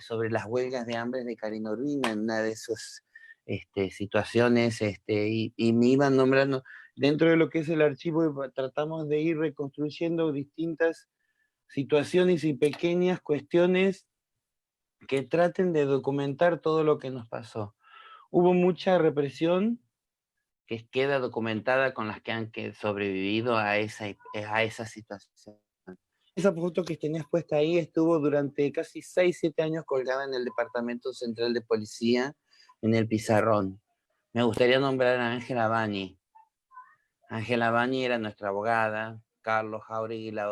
sobre las huelgas de hambre de Karina Urbina en una de esas situaciones, y me iban nombrando. Dentro de lo que es el archivo tratamos de ir reconstruyendo distintas situaciones y pequeñas cuestiones que traten de documentar todo lo que nos pasó. Hubo mucha represión que queda documentada con las que han sobrevivido a esa situación. Esa foto que tenías puesta ahí estuvo durante casi 6, 7 años colgada en el Departamento Central de Policía, en el pizarrón. Me gustaría nombrar a Ángela Bani. Ángela Bani era nuestra abogada. Carlos Jauregui la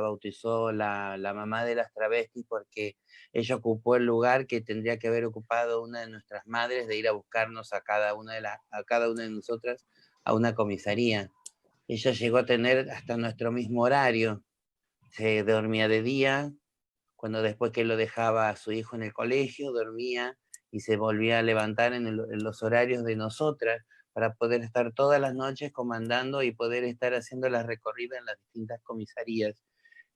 bautizó la mamá de las travestis, porque ella ocupó el lugar que tendría que haber ocupado una de nuestras madres, de ir a buscarnos a cada una de nosotras a una comisaría. Ella llegó a tener hasta nuestro mismo horario. Se dormía de día, cuando después que lo dejaba a su hijo en el colegio, dormía y se volvía a levantar en los horarios de nosotras, para poder estar todas las noches comandando y poder estar haciendo las recorridas en las distintas comisarías.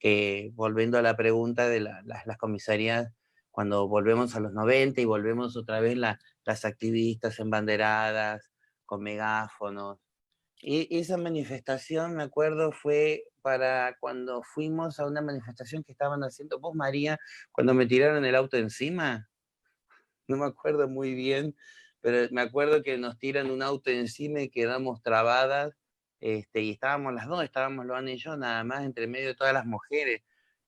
Que, volviendo a la pregunta de las comisarías, cuando volvemos a los 90 y volvemos otra vez las activistas embanderadas, con megáfonos. Y esa manifestación, me acuerdo, fue para cuando fuimos a una manifestación que estaban haciendo vos, María, cuando me tiraron el auto encima. no me acuerdo muy bien, pero me acuerdo que nos tiran un auto encima y quedamos trabadas, y estábamos las dos, estábamos Luana y yo, nada más, entre medio de todas las mujeres,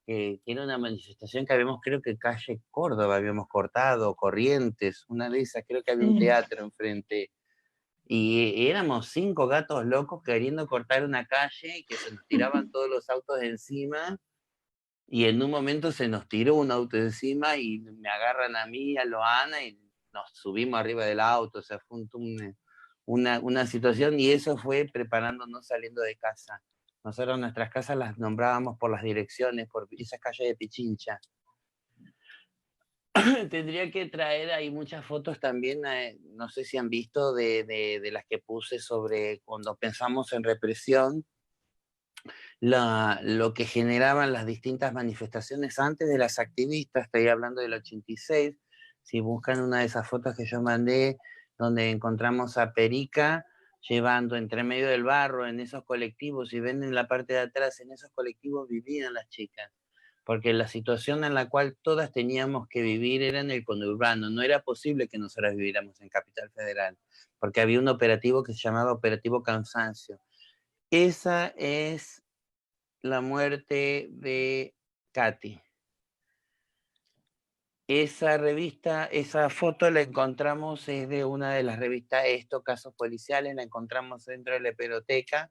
que era una manifestación que habíamos, creo que calle Córdoba, habíamos cortado, Corrientes, una de esas, creo que había un teatro enfrente, y éramos 5 gatos locos queriendo cortar una calle y que se nos tiraban todos los autos encima, y en un momento se nos tiró un auto encima y me agarran a mí, a Loana, y nos subimos arriba del auto, o sea, fue una situación, y eso fue preparándonos saliendo de casa. Nosotros nuestras casas las nombrábamos por las direcciones, por esas calles de Pichincha. Tendría que traer ahí muchas fotos también, no sé si han visto, de las que puse sobre cuando pensamos en represión, lo que generaban las distintas manifestaciones antes de las activistas, estoy hablando del 86, si buscan una de esas fotos que yo mandé, donde encontramos a Perica llevando entre medio del barro en esos colectivos, y ven en la parte de atrás, en esos colectivos vivían las chicas, porque la situación en la cual todas teníamos que vivir era en el conurbano, no era posible que nosotras viviéramos en Capital Federal, porque había un operativo que se llamaba Operativo Cansancio. Esa es la muerte de Katy. Esa revista, esa foto la encontramos, es de una de las revistas Esto, Casos Policiales, la encontramos dentro de la hemeroteca.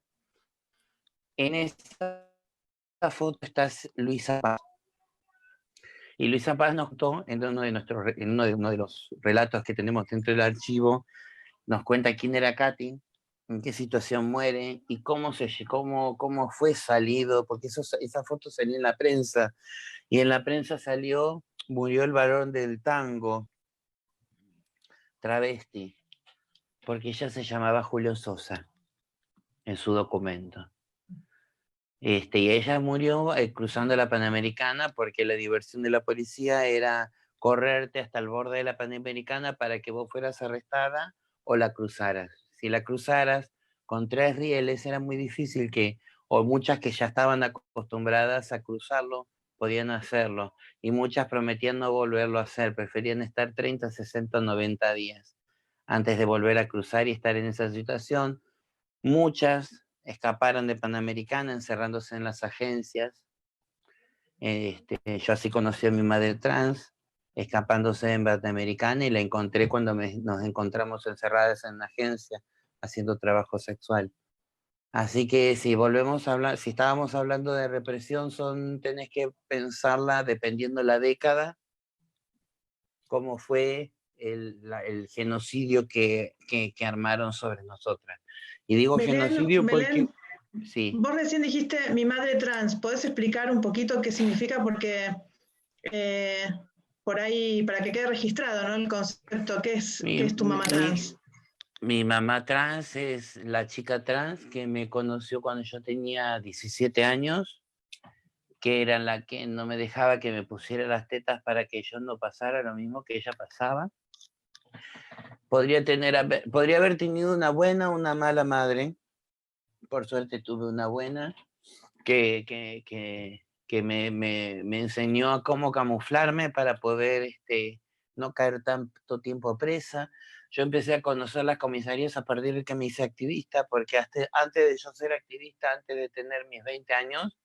En esa foto está Luisa Paz. Y Luisa Paz nos contó, en uno de los relatos que tenemos dentro del archivo, nos cuenta quién era Katy, en qué situación muere y cómo fue salido, porque esa foto salió en la prensa, y en la prensa salió, murió el varón del tango, travesti, porque ella se llamaba Julio Sosa en su documento. Y ella murió cruzando la Panamericana, porque la diversión de la policía era correrte hasta el borde de la Panamericana para que vos fueras arrestada o la cruzaras. Si la cruzaras con 3 rieles era muy difícil o muchas que ya estaban acostumbradas a cruzarlo, podían hacerlo, y muchas prometían no volverlo a hacer, preferían estar 30, 60, 90 días antes de volver a cruzar y estar en esa situación. Muchas escaparon de Panamericana encerrándose en las agencias. Yo así conocí a mi madre trans, escapándose en Panamericana, y la encontré cuando nos encontramos encerradas en la agencia haciendo trabajo sexual. Así que si volvemos a hablar, si estábamos hablando de represión, tenés que pensarla dependiendo la década, cómo fue el genocidio que armaron sobre nosotras. Y digo genocidio porque... Sí. Vos recién dijiste mi madre trans, ¿podés explicar un poquito qué significa? Porque por ahí, para que quede registrado, ¿no? El concepto, ¿qué es tu mamá trans? Mi mamá trans es la chica trans que me conoció cuando yo tenía 17 años, que era la que no me dejaba que me pusiera las tetas para que yo no pasara lo mismo que ella pasaba. Podría haber tenido una buena o una mala madre. Por suerte tuve una buena que me enseñó a cómo camuflarme para poder no caer tanto tiempo presa. Yo empecé a conocer las comisarías a partir de que me hice activista, porque antes de yo ser activista, antes de tener mis 20 años,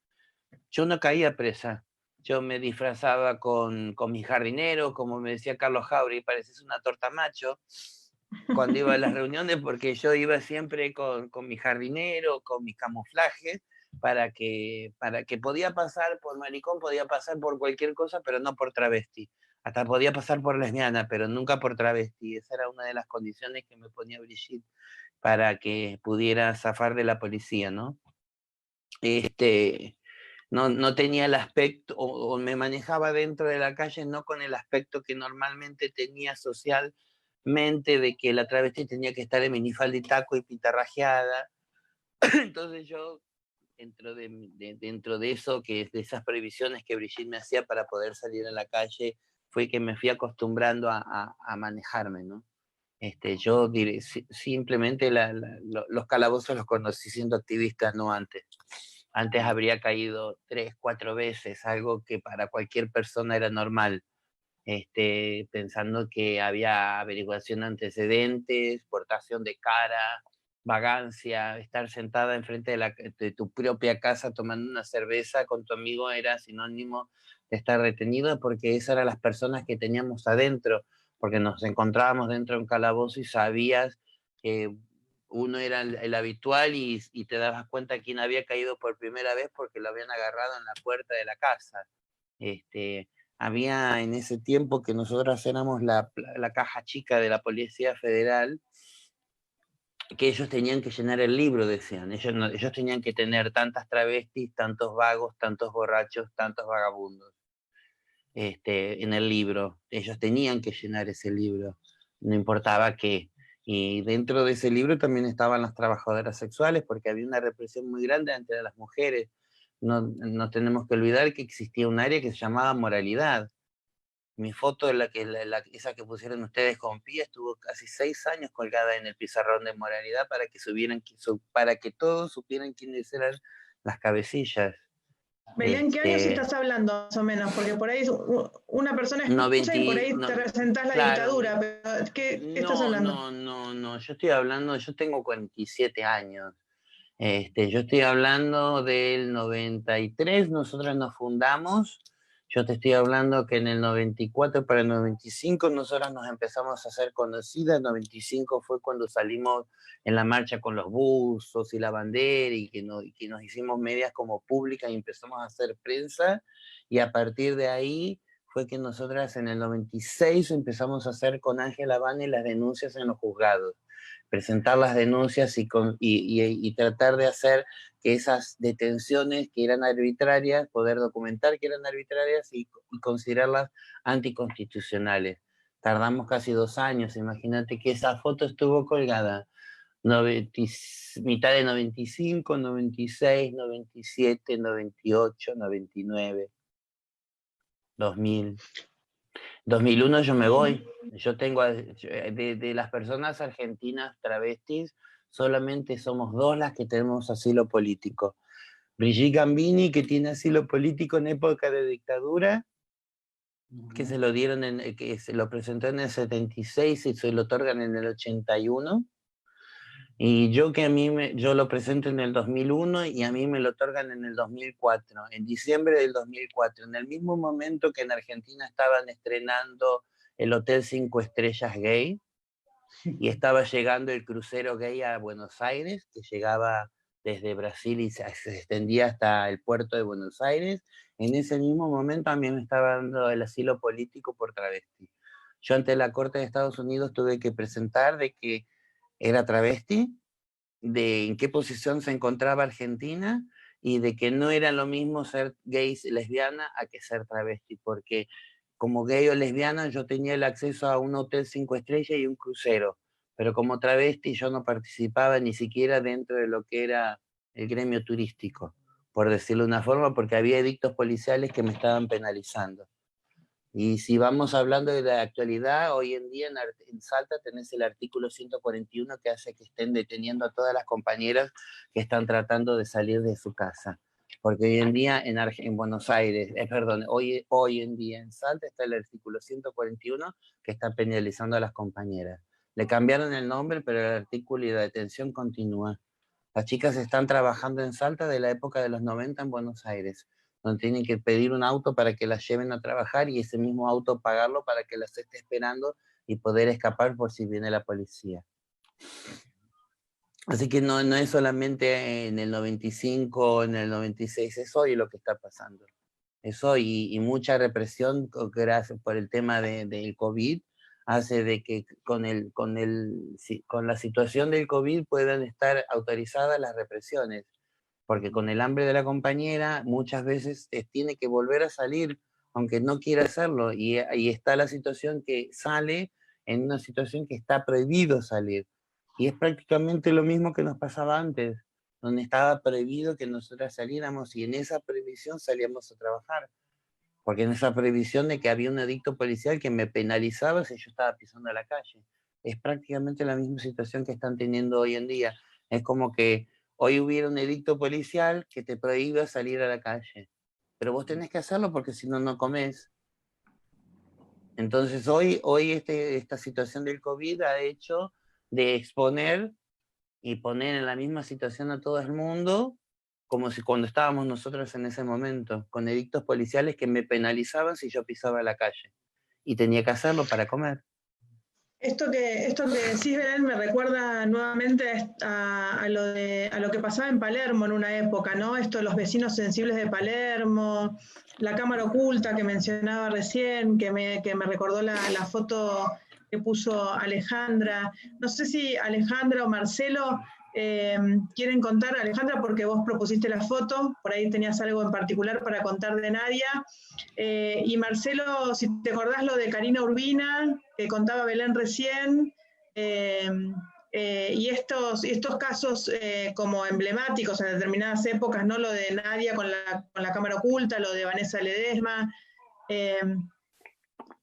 yo no caía presa. Yo me disfrazaba con mi jardinero, como me decía Carlos Jauri, pareces una torta macho, cuando iba a las reuniones, porque yo iba siempre con mi jardinero, con mis camuflajes, para que podía pasar por maricón, podía pasar por cualquier cosa, pero no por travesti. Hasta podía pasar por lesbiana, pero nunca por travesti. Esa era una de las condiciones que me ponía Brigitte para que pudiera zafar de la policía, ¿no? No tenía el aspecto, o me manejaba dentro de la calle no con el aspecto que normalmente tenía socialmente, de que la travesti tenía que estar en minifalda y taco y pintarrajeada. Entonces yo, dentro de eso, de esas prohibiciones que Brigitte me hacía para poder salir a la calle, fue que me fui acostumbrando a manejarme, ¿no? Yo diré, simplemente los calabozos los conocí siendo activista, no antes. Antes habría caído 3, 4 veces, algo que para cualquier persona era normal. pensando que había averiguación de antecedentes, portación de cara, vagancia, estar sentada enfrente de tu propia casa tomando una cerveza con tu amigo era sinónimo de estar retenido, porque esas eran las personas que teníamos adentro, porque nos encontrábamos dentro de un calabozo y sabías que uno era el habitual y te dabas cuenta quién había caído por primera vez porque lo habían agarrado en la puerta de la casa. Había en ese tiempo que nosotros éramos la caja chica de la Policía Federal, que ellos tenían que llenar el libro, decían. Ellos tenían que tener tantas travestis, tantos vagos, tantos borrachos, tantos vagabundos en el libro. Ellos tenían que llenar ese libro, no importaba qué. Y dentro de ese libro también estaban las trabajadoras sexuales, porque había una represión muy grande entre las mujeres. No tenemos que olvidar que existía un área que se llamaba moralidad. Mi foto, esa que pusieron ustedes con Pía, estuvo casi 6 años colgada en el pizarrón de moralidad para que todos supieran quiénes eran las cabecillas. Belén, ¿qué años estás hablando más o menos? Porque por ahí una persona escucha y por ahí te representás la dictadura, pero ¿qué estás hablando? No, yo estoy hablando, yo tengo 47 años. Yo estoy hablando del 93, nosotros nos fundamos. Yo te estoy hablando que en el 94 para el 95 nosotros nos empezamos a hacer conocidas. El 95 fue cuando salimos en la marcha con los buzos y la bandera y que nos hicimos medias como públicas y empezamos a hacer prensa. Y a partir de ahí fue que nosotras en el 96 empezamos a hacer con Ángela Bani las denuncias en los juzgados. Presentar las denuncias y tratar de hacer que esas detenciones que eran arbitrarias, poder documentar que eran arbitrarias y considerarlas anticonstitucionales. Tardamos casi 2 años, imagínate que esa foto estuvo colgada mitad de 95, 96, 97, 98, 99, 2000. 2001 yo me voy. Yo tengo, de las personas argentinas travestis, solamente somos 2 las que tenemos asilo político. Brigitte Gambini, que tiene asilo político en época de dictadura, que se lo dieron, que se lo presentó en el 76 y se lo otorgan en el 81. Y yo yo lo presento en el 2001 y a mí me lo otorgan en el 2004, en diciembre del 2004, en el mismo momento que en Argentina estaban estrenando el Hotel 5 Estrellas gay y estaba llegando el crucero gay a Buenos Aires, que llegaba desde Brasil y se extendía hasta el puerto de Buenos Aires. En ese mismo momento a mí me estaba dando el asilo político por travesti. Yo ante la Corte de Estados Unidos tuve que presentar de que era travesti, de en qué posición se encontraba Argentina y de que no era lo mismo ser gay lesbiana a que ser travesti, porque como gay o lesbiana yo tenía el acceso a un hotel 5 estrellas y un crucero, pero como travesti yo no participaba ni siquiera dentro de lo que era el gremio turístico, por decirlo de una forma, porque había edictos policiales que me estaban penalizando. Y si vamos hablando de la actualidad, hoy en día en Salta tenés el artículo 141 que hace que estén deteniendo a todas las compañeras que están tratando de salir de su casa. Porque hoy en día en Buenos Aires, hoy en día en Salta está el artículo 141 que está penalizando a las compañeras. Le cambiaron el nombre, pero el artículo y la detención continúa. Las chicas están trabajando en Salta de la época de los 90 en Buenos Aires, donde tienen que pedir un auto para que las lleven a trabajar y ese mismo auto pagarlo para que las esté esperando y poder escapar por si viene la policía. Así que no es solamente en el 95 o en el 96, es hoy lo que está pasando. Es hoy y mucha represión gracias por el tema del COVID hace de que con la situación del COVID puedan estar autorizadas las represiones, porque con el hambre de la compañera muchas veces tiene que volver a salir, aunque no quiera hacerlo, y ahí está la situación que sale en una situación que está prohibido salir. Y es prácticamente lo mismo que nos pasaba antes, donde estaba prohibido que nosotras saliéramos y en esa prohibición salíamos a trabajar. Porque en esa prohibición de que había un edicto policial que me penalizaba si yo estaba pisando la calle. Es prácticamente la misma situación que están teniendo hoy en día. Es como que hoy hubiera un edicto policial que te prohíbe salir a la calle. Pero vos tenés que hacerlo porque si no, no comés. Entonces hoy esta situación del COVID ha hecho de exponer y poner en la misma situación a todo el mundo, como si cuando estábamos nosotros en ese momento, con edictos policiales que me penalizaban si yo pisaba la calle. Y tenía que hacerlo para comer. Esto que decís, Belén, me recuerda nuevamente a lo que pasaba en Palermo en una época, ¿no? Esto de los vecinos sensibles de Palermo, la cámara oculta que mencionaba recién, que me recordó la foto que puso Alejandra. No sé si Alejandra o Marcelo quieren contar. Alejandra, porque vos propusiste la foto, por ahí tenías algo en particular para contar de Nadia. Y Marcelo, si te acordás lo de Karina Urbina, que contaba Belén recién, y estos casos como emblemáticos en determinadas épocas, ¿no? Lo de Nadia con la cámara oculta, lo de Vanessa Ledesma.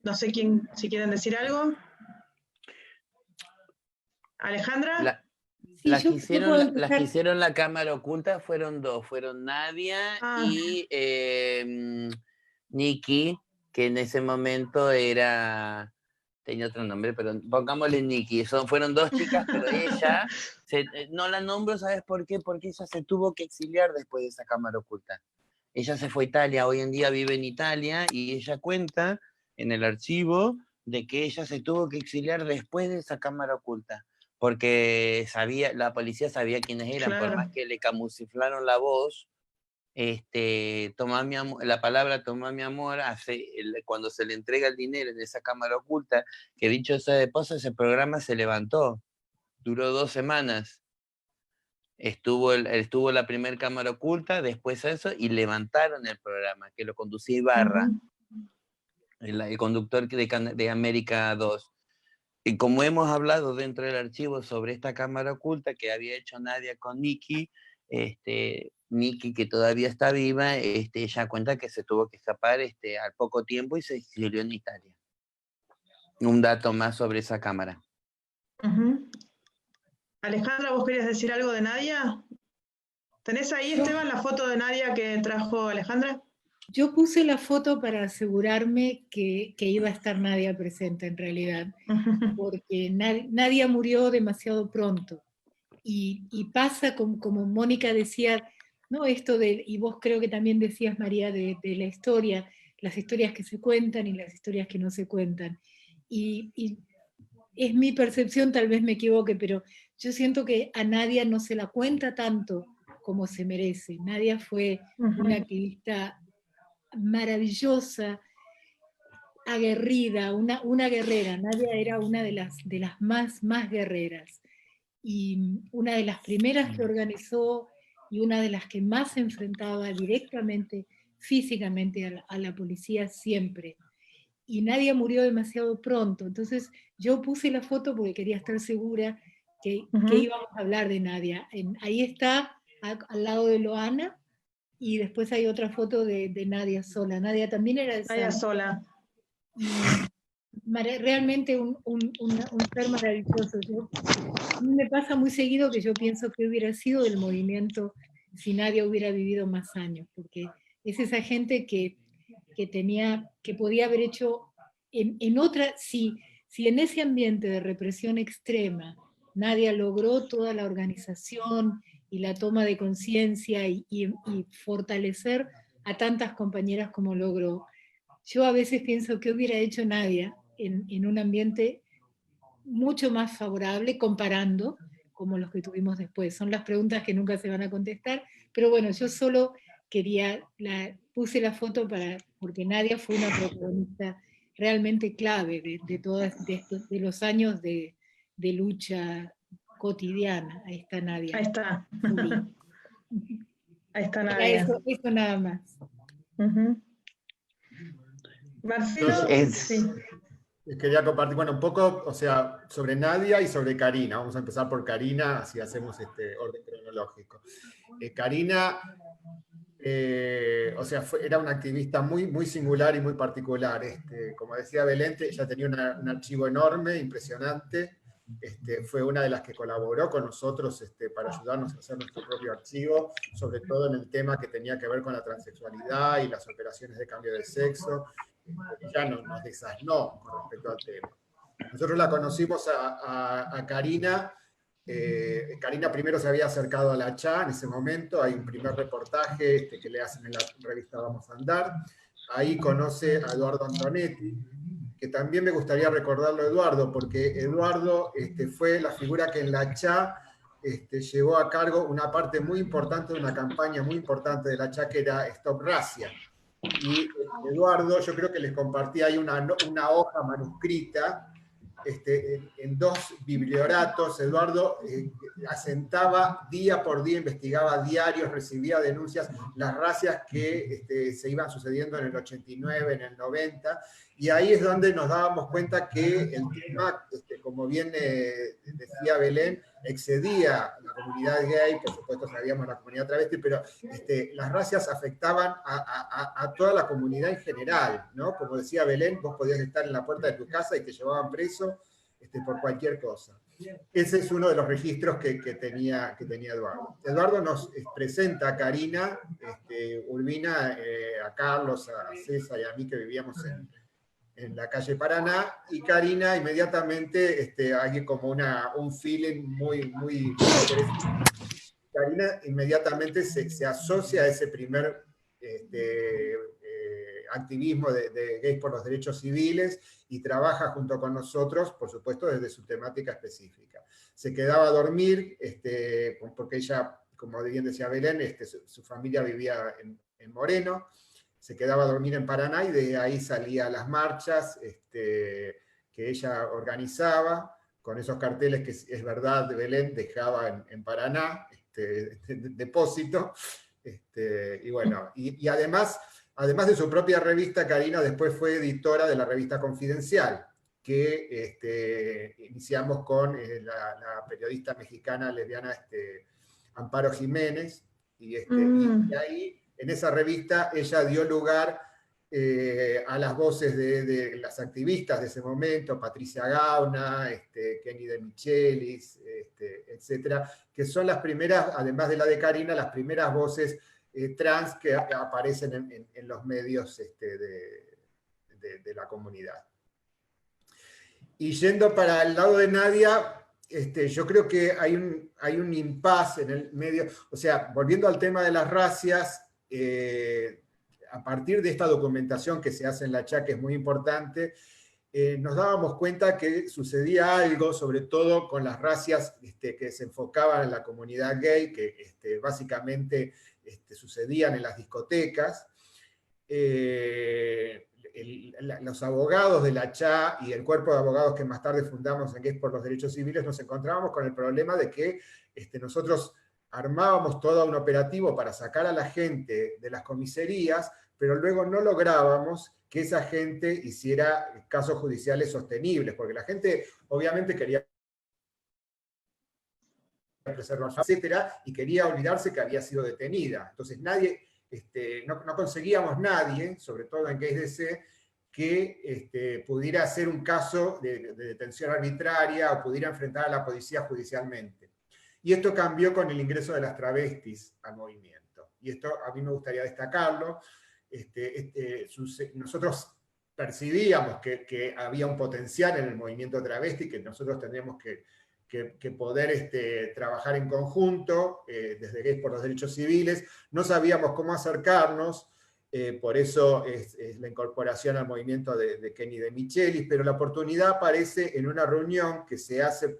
No sé si quieren decir algo. ¿Alejandra? Las que hicieron la cámara oculta fueron dos, fueron Nadia y Nikki, que en ese momento tenía otro nombre, pero pongámosle Nikki. Fueron dos chicas, pero ella, no la nombro, ¿sabes por qué? Porque ella se tuvo que exiliar después de esa cámara oculta. Ella se fue a Italia, hoy en día vive en Italia, y ella cuenta en el archivo de que ella se tuvo que exiliar después de esa cámara oculta, porque la policía sabía quiénes eran, claro. Por más que le camuflaron la voz, la palabra tomá mi amor, cuando se le entrega el dinero en esa cámara oculta, que dicho sea de paso, ese programa se levantó, duró 2 semanas. Estuvo la primera cámara oculta, después eso, y levantaron el programa, que lo conducía Ibarra, el conductor de América 2. Y como hemos hablado dentro del archivo sobre esta cámara oculta que había hecho Nadia con Nikki, Nikki, que todavía está viva, ella cuenta que se tuvo que escapar al poco tiempo y se exilió en Italia. Un dato más sobre esa cámara. Alejandra, ¿vos querías decir algo de Nadia? ¿Tenés ahí, Esteban, la foto de Nadia que trajo Alejandra? Yo puse la foto para asegurarme que iba a estar Nadia presente en realidad, porque Nadia murió demasiado pronto. Y pasa como Mónica decía, ¿no? Esto y vos creo que también decías, María, de la historia, las historias que se cuentan y las historias que no se cuentan. Y es mi percepción, tal vez me equivoque, pero yo siento que a Nadia no se la cuenta tanto como se merece. Nadia fue una activista maravillosa, aguerrida, una guerrera. Nadia era una de las más guerreras. Y una de las primeras que organizó y una de las que más se enfrentaba directamente, físicamente a la policía siempre. Y Nadia murió demasiado pronto, entonces yo puse la foto porque quería estar segura que íbamos a hablar de Nadia. Ahí está, al lado de Loana, y después hay otra foto de Nadia sola. Nadia también era de Nadia sola. Y realmente un ser maravilloso. A mí me pasa muy seguido que yo pienso que hubiera sido del movimiento si Nadia hubiera vivido más años, porque es esa gente que podía haber hecho en otra, si en ese ambiente de represión extrema Nadia logró toda la organización y la toma de conciencia y fortalecer a tantas compañeras como logró. Yo a veces pienso que hubiera hecho Nadia en un ambiente mucho más favorable, comparando como los que tuvimos después. Son las preguntas que nunca se van a contestar, pero bueno, yo solo puse la foto porque Nadia fue una protagonista realmente clave de los años de lucha cotidiana. Ahí está Nadia. Ahí está. Ahí está Nadia. Eso nada más. Marcelo, sí. Quería compartir, bueno, un poco, o sea, sobre Nadia y sobre Karina. Vamos a empezar por Karina, así hacemos este orden cronológico. Karina, o sea, era una activista muy, muy singular y muy particular. Como decía Belén, ella tenía un archivo enorme, impresionante. Fue una de las que colaboró con nosotros para ayudarnos a hacer nuestro propio archivo, sobre todo en el tema que tenía que ver con la transexualidad y las operaciones de cambio de sexo. ya nos desasnó con respecto al tema. Nosotros la conocimos a Karina. Karina primero se había acercado a la CHA en ese momento, hay un primer reportaje que le hacen en la revista Vamos a Andar. Ahí conoce a Eduardo Antonetti, que también me gustaría recordarlo a Eduardo, porque Eduardo fue la figura que en la CHA llevó a cargo una parte muy importante de una campaña muy importante de la CHA, que era Stop Racia. Y Eduardo, yo creo que les compartí ahí una hoja manuscrita en 2 biblioratos. Eduardo asentaba día por día, investigaba diarios, recibía denuncias, las racias que se iban sucediendo en el 89, en el 90, y ahí es donde nos dábamos cuenta que el tema, como bien decía Belén, excedía la comunidad gay, por supuesto sabíamos la comunidad travesti, pero las racias afectaban a toda la comunidad en general, ¿no? Como decía Belén, vos podías estar en la puerta de tu casa y te llevaban preso por cualquier cosa. Ese es uno de los registros que tenía Eduardo. Eduardo nos presenta a Karina, Urbina, a Carlos, a César y a mí, que vivíamos en la calle Paraná, y Karina inmediatamente hay como un feeling muy interesante. Karina inmediatamente se asocia a ese primer activismo de gays por los derechos civiles y trabaja junto con nosotros, por supuesto, desde su temática específica. Se quedaba a dormir, porque ella, como bien decía Belén, su familia vivía en Moreno, se quedaba a dormir en Paraná y de ahí salía a las marchas que ella organizaba, con esos carteles que es verdad, Belén dejaba en Paraná, depósito, y bueno, y además de su propia revista, Karina después fue editora de la revista Confidencial, que iniciamos con la periodista mexicana lesbiana Amparo Jiménez, y ahí, en esa revista, ella dio lugar a las voces de las activistas de ese momento, Patricia Gauna, Kenny de Michelis, etcétera, que son las primeras, además de la de Karina, las primeras voces trans que aparecen en los medios de la comunidad. Y yendo para el lado de Nadia, yo creo que hay un impasse en el medio, o sea, volviendo al tema de las racias, a partir de esta documentación que se hace en la CHA, que es muy importante, nos dábamos cuenta que sucedía algo, sobre todo con las racias que se enfocaban en la comunidad gay, que básicamente sucedían en las discotecas. Los abogados de la CHA y el cuerpo de abogados que más tarde fundamos en Gays por los Derechos Civiles, nos encontrábamos con el problema de que nosotros armábamos todo un operativo para sacar a la gente de las comisarías, pero luego no lográbamos que esa gente hiciera casos judiciales sostenibles, porque la gente obviamente quería preservar, etcétera, y quería olvidarse que había sido detenida. Entonces nadie, no conseguíamos nadie, sobre todo en Gays DC, que pudiera hacer un caso de detención arbitraria o pudiera enfrentar a la policía judicialmente. Y esto cambió con el ingreso de las travestis al movimiento. Y esto a mí me gustaría destacarlo. Nosotros percibíamos que había un potencial en el movimiento travesti, que nosotros tendríamos que poder trabajar en conjunto, desde Gays por los Derechos Civiles. No sabíamos cómo acercarnos, por eso es la incorporación al movimiento de Kenny de Michelis, pero la oportunidad aparece en una reunión que se hace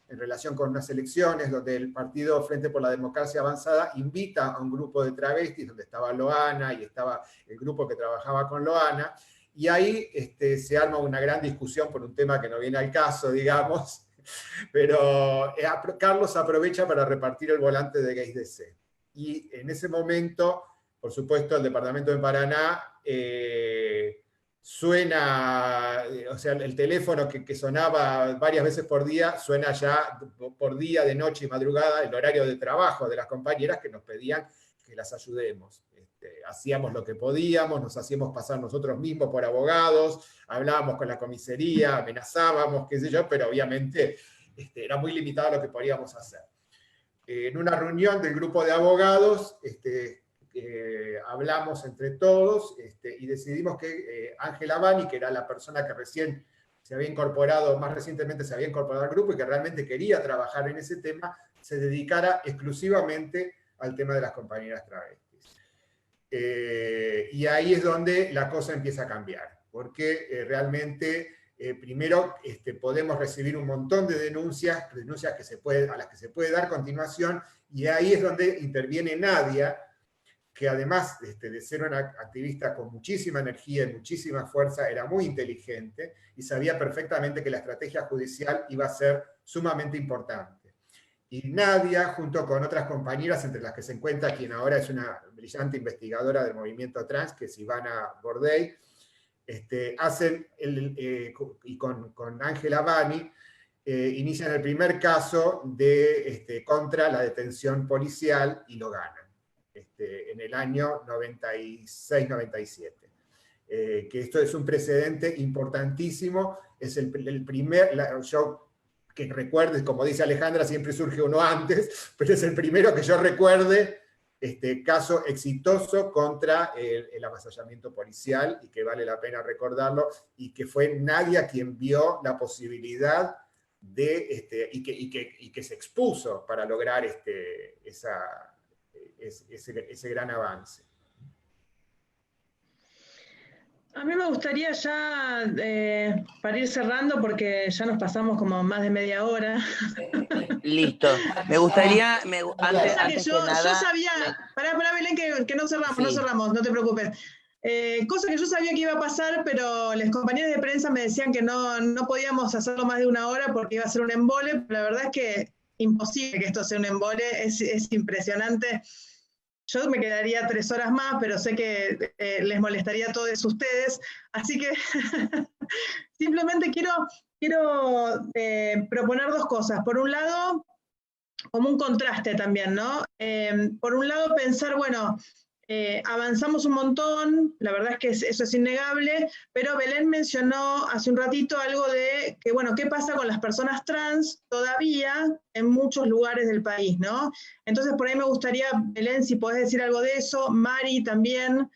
en relación con unas elecciones, donde el partido Frente por la Democracia Avanzada invita a un grupo de travestis, donde estaba Loana y estaba el grupo que trabajaba con Loana, y ahí se arma una gran discusión por un tema que no viene al caso, digamos, pero Carlos aprovecha para repartir el volante de Gays DC. Y en ese momento, por supuesto, el departamento de Paraná suena, o sea, el teléfono que sonaba varias veces por día, suena ya por día, de noche y madrugada, el horario de trabajo de las compañeras que nos pedían que las ayudemos. Hacíamos lo que podíamos, nos hacíamos pasar nosotros mismos por abogados, hablábamos con la comisaría, amenazábamos, qué sé yo, pero obviamente era muy limitado lo que podíamos hacer. En una reunión del grupo de abogados, hablamos entre todos y decidimos que Ángela Bani, que era la persona que recién se había incorporado, más recientemente se había incorporado al grupo y que realmente quería trabajar en ese tema, se dedicara exclusivamente al tema de las compañeras travestis. Y ahí es donde la cosa empieza a cambiar, porque realmente primero podemos recibir un montón de denuncias que a las que se puede dar continuación, y ahí es donde interviene Nadia, que además de ser una activista con muchísima energía y muchísima fuerza, era muy inteligente y sabía perfectamente que la estrategia judicial iba a ser sumamente importante. Y Nadia, junto con otras compañeras, entre las que se encuentra quien ahora es una brillante investigadora del movimiento trans, que es Ivana Bordey, hacen, y con Ángela Bani, inician el primer caso contra la detención policial y lo ganan. En el año 96-97. Que esto es un precedente importantísimo, es el primer, yo que recuerde, como dice Alejandra, siempre surge uno antes, pero es el primero que yo recuerde, caso exitoso contra el avasallamiento policial, y que vale la pena recordarlo, y que fue Nadia quien vio la posibilidad de, y que se expuso para lograr ese gran avance. A mí me gustaría ya, para ir cerrando, porque ya nos pasamos como más de media hora. Listo. Me gustaría, antes yo que nada... Yo sabía, pará Belén, que no cerramos, sí. No cerramos, no te preocupes. Cosa que yo sabía que iba a pasar, pero los compañeros de prensa me decían que no podíamos hacerlo más de una hora porque iba a ser un embole, pero la verdad es que imposible que esto sea un embole, es impresionante. Yo me quedaría 3 horas más, pero sé que les molestaría a todos ustedes, así que simplemente quiero proponer 2 cosas. Por un lado, como un contraste también, ¿no? Por un lado, pensar, bueno, avanzamos un montón, la verdad es que eso es innegable, pero Belén mencionó hace un ratito algo de que, bueno, ¿qué pasa con las personas trans todavía en muchos lugares del país, ¿no? Entonces, por ahí me gustaría, Belén, si podés decir algo de eso, Mari también,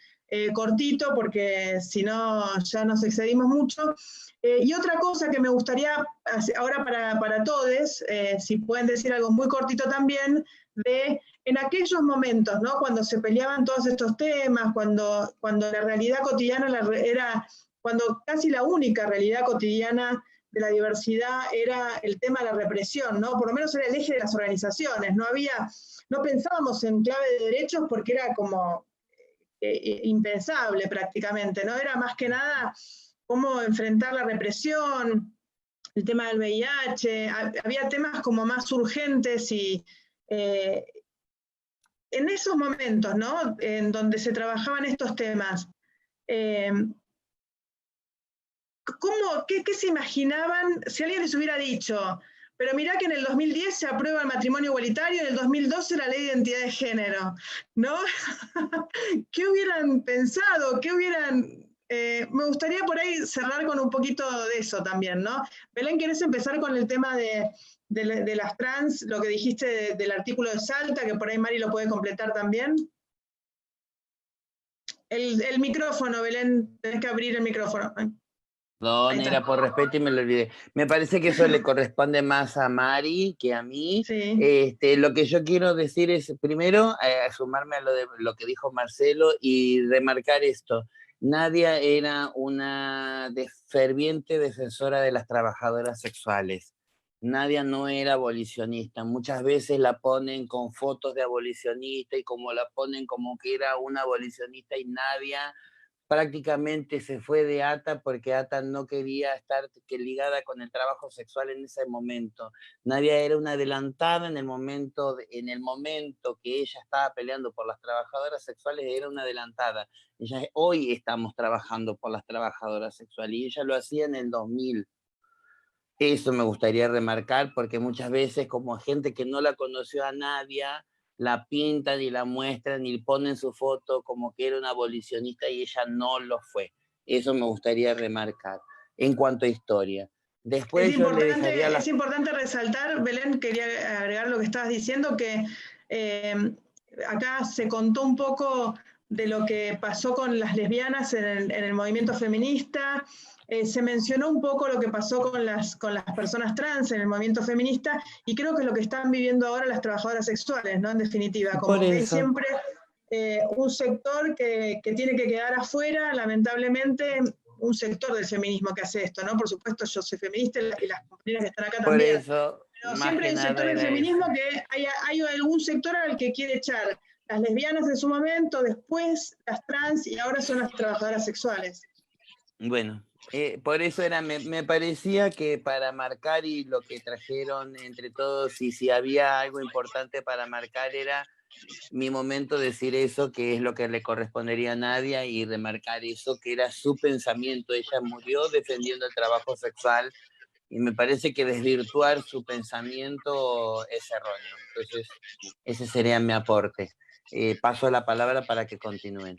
cortito, porque si no ya nos excedimos mucho. Y otra cosa que me gustaría, ahora para todos, si pueden decir algo muy cortito también, en aquellos momentos, ¿no? Cuando se peleaban todos estos temas, cuando la realidad cotidiana cuando casi la única realidad cotidiana de la diversidad era el tema de la represión, ¿no? Por lo menos era el eje de las organizaciones, no pensábamos en clave de derechos porque era como impensable prácticamente, ¿no? Era más que nada cómo enfrentar la represión, el tema del VIH, había temas como más urgentes y en esos momentos, ¿no? En donde se trabajaban estos temas, ¿qué se imaginaban si alguien les hubiera dicho, pero mirá que en el 2010 se aprueba el matrimonio igualitario, en el 2012 la ley de identidad de género, ¿no? ¿Qué hubieran pensado? Me gustaría por ahí cerrar con un poquito de eso también, ¿no? Belén, ¿querés empezar con el tema de las trans, lo que dijiste del artículo de Salta, que por ahí Mari lo puede completar también? El micrófono, Belén, tenés que abrir el micrófono. No, era por respeto y me lo olvidé. Me parece que eso le corresponde más a Mari que a mí. Sí. Lo que yo quiero decir es, primero, sumarme a lo que dijo Marcelo y remarcar esto. Nadia era una ferviente defensora de las trabajadoras sexuales. Nadia no era abolicionista. Muchas veces la ponen con fotos de abolicionista y como la ponen como que era una abolicionista, y Nadia prácticamente se fue de ATA porque ATA no quería estar ligada con el trabajo sexual en ese momento. Nadia era una adelantada en el momento que ella estaba peleando por las trabajadoras sexuales, era una adelantada. Hoy estamos trabajando por las trabajadoras sexuales y ella lo hacía en el 2000. Eso me gustaría remarcar porque muchas veces como gente que no la conoció a Nadia, la pintan y la muestran y ponen su foto como que era una abolicionista y ella no lo fue. Eso me gustaría remarcar en cuanto a historia. Después es importante resaltar, Belén, quería agregar lo que estabas diciendo, que acá se contó un poco de lo que pasó con las lesbianas en el movimiento feminista. Se mencionó un poco lo que pasó con las personas trans en el movimiento feminista, y creo que es lo que están viviendo ahora las trabajadoras sexuales, ¿no? En definitiva, como que hay siempre un sector que tiene que quedar afuera, lamentablemente, un sector del feminismo que hace esto, ¿no? Por supuesto, yo soy feminista y las compañeras que están acá Por también. eso, Pero más siempre que hay un sector nada del era feminismo eso. que hay algún sector al que quiere echar las lesbianas en su momento, después las trans y ahora son las trabajadoras sexuales. Bueno, por eso me parecía que para marcar y lo que trajeron entre todos, y si había algo importante para marcar, era mi momento de decir eso, que es lo que le correspondería a Nadia, y remarcar eso, que era su pensamiento. Ella murió defendiendo el trabajo sexual, y me parece que desvirtuar su pensamiento es erróneo. Entonces, ese sería mi aporte. Paso la palabra para que continúen.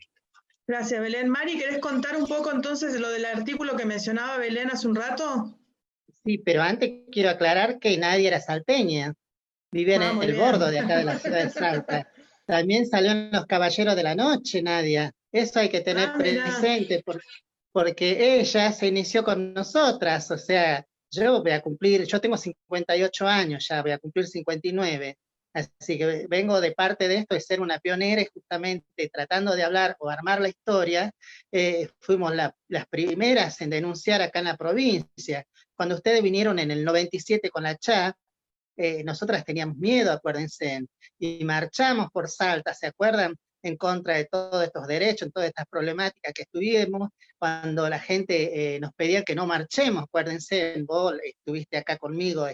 Gracias, Belén. Mari, ¿querés contar un poco entonces lo del artículo que mencionaba Belén hace un rato? Sí, pero antes quiero aclarar que Nadia era salteña, vivía en muy el bien. bordo de acá de la ciudad de Salta. También salió en Los Caballeros de la Noche, Nadia. Eso hay que tener Mirá. presente, porque ella se inició con nosotras, o sea, yo tengo 58 años ya, voy a cumplir 59, así que vengo de parte de esto de ser una pionera, y justamente tratando de hablar o armar la historia, fuimos las primeras en denunciar acá en la provincia. Cuando ustedes vinieron en el 97 con la CHA, nosotras teníamos miedo, acuérdense, y marchamos por Salta, ¿se acuerdan? En contra de todos estos derechos, en todas estas problemáticas que estuvimos, cuando la gente nos pedía que no marchemos, acuérdense, vos estuviste acá conmigo,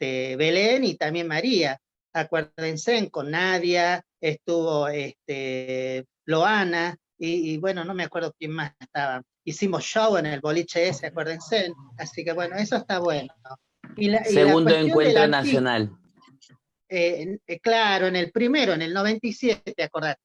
Belén y también María, acuérdense, con Nadia, estuvo Loana, y bueno, no me acuerdo quién más estaba. Hicimos show en el boliche ese, acuérdense, así que bueno, eso está bueno. Segundo encuentro nacional. Claro, en el primero, en el 97, acordate.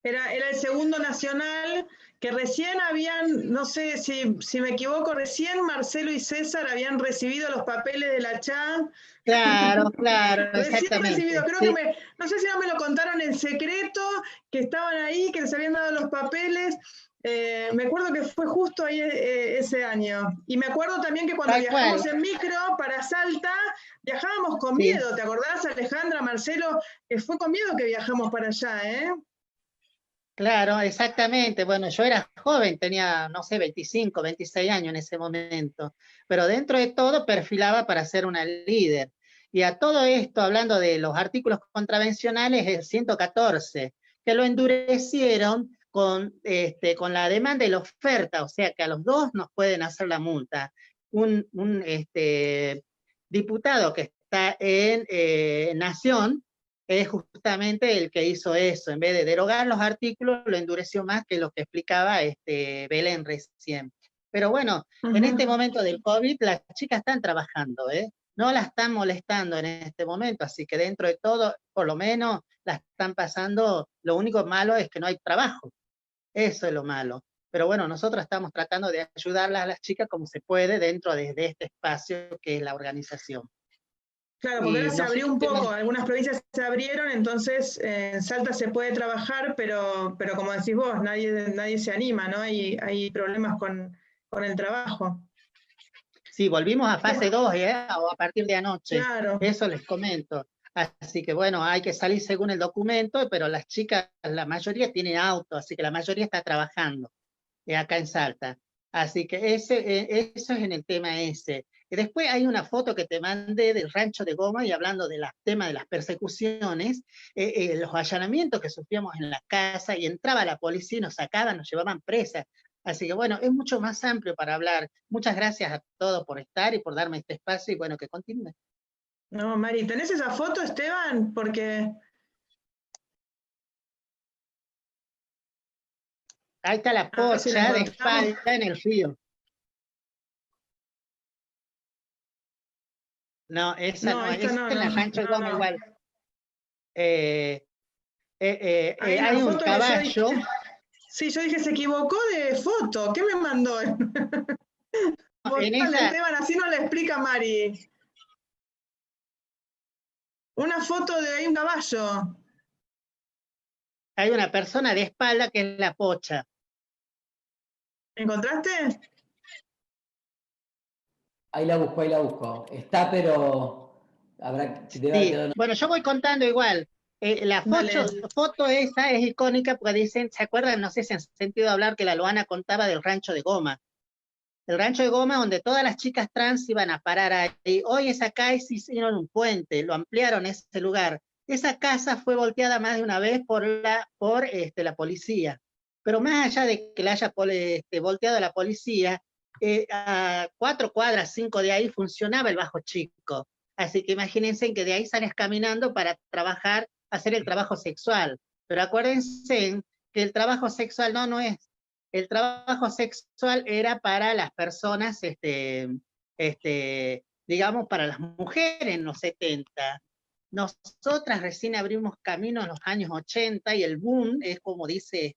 Era el segundo nacional, que recién habían, no sé si me equivoco, recién Marcelo y César habían recibido los papeles de la CHA. Claro, Recién exactamente. recibido, creo que no sé si no me lo contaron en secreto, que estaban ahí, que les habían dado los papeles. Me acuerdo que fue justo ahí ese año. Y me acuerdo también que cuando viajamos en micro para Salta, viajábamos con miedo. ¿Te acordás, Alejandra, Marcelo? Fue con miedo que viajamos para allá, ¿eh? Claro, exactamente. Bueno, yo era joven, tenía, no sé, 25, 26 años en ese momento, pero dentro de todo perfilaba para ser una líder. Y a todo esto, hablando de los artículos contravencionales, el 114, que lo endurecieron con la demanda y la oferta, o sea que a los dos nos pueden hacer la multa. Un diputado que está en Nación es justamente el que hizo eso. En vez de derogar los artículos, lo endureció más que lo que explicaba Belén recién. Pero bueno, en este momento del COVID, las chicas están trabajando, no la están molestando en este momento, así que dentro de todo, por lo menos, la están pasando. Lo único malo es que no hay trabajo. Eso es lo malo. Pero bueno, nosotros estamos tratando de ayudarlas a las chicas como se puede dentro de este espacio que es la organización. Claro, porque ahora se abrió un poco, algunas provincias se abrieron, entonces en Salta se puede trabajar, pero como decís vos, nadie se anima, ¿no? Hay problemas con el trabajo. Sí, volvimos a fase 2, o a partir de anoche. Claro. Eso les comento. Así que bueno, hay que salir según el documento, pero las chicas, la mayoría tienen auto, así que la mayoría está trabajando acá en Salta. Así que eso es en el tema ese. Y después hay una foto que te mandé del rancho de Goma, y hablando del tema de las persecuciones, los allanamientos que sufríamos en la casa, y entraba la policía y nos sacaban, nos llevaban presas. Así que bueno, es mucho más amplio para hablar. Muchas gracias a todos por estar y por darme este espacio, y bueno, que continúe. No, Mari, ¿tenés esa foto, Esteban? Porque... Ahí está la pocha de espalda en el río. No, esa no, esa es en la rancho de Goma igual. Hay un caballo. Sí, yo dije, se equivocó de foto. ¿Qué me mandó? Esteban, así no le explica a Mari. Una foto de ahí un caballo. hay una persona de espalda que es la pocha. ¿Encontraste? Ahí la busco. Está, pero habrá que... Sí. Bueno, yo voy contando igual. La foto esa es icónica porque dicen, ¿se acuerdan? No sé si han sentido hablar que la Luana contaba del rancho de Goma. El rancho de Goma donde todas las chicas trans iban a parar ahí. Hoy esa calle se hicieron un puente, lo ampliaron ese lugar. Esa casa fue volteada más de una vez por la policía. Pero más allá de que la haya volteado la policía, a 4 cuadras, 5 de ahí funcionaba el Bajo Chico. Así que imagínense que de ahí sales caminando para trabajar, hacer el trabajo sexual. Pero acuérdense que el trabajo sexual no es. El trabajo sexual era para las personas, digamos, para las mujeres en los 70. Nosotras recién abrimos camino en los años 80 y el boom es como dice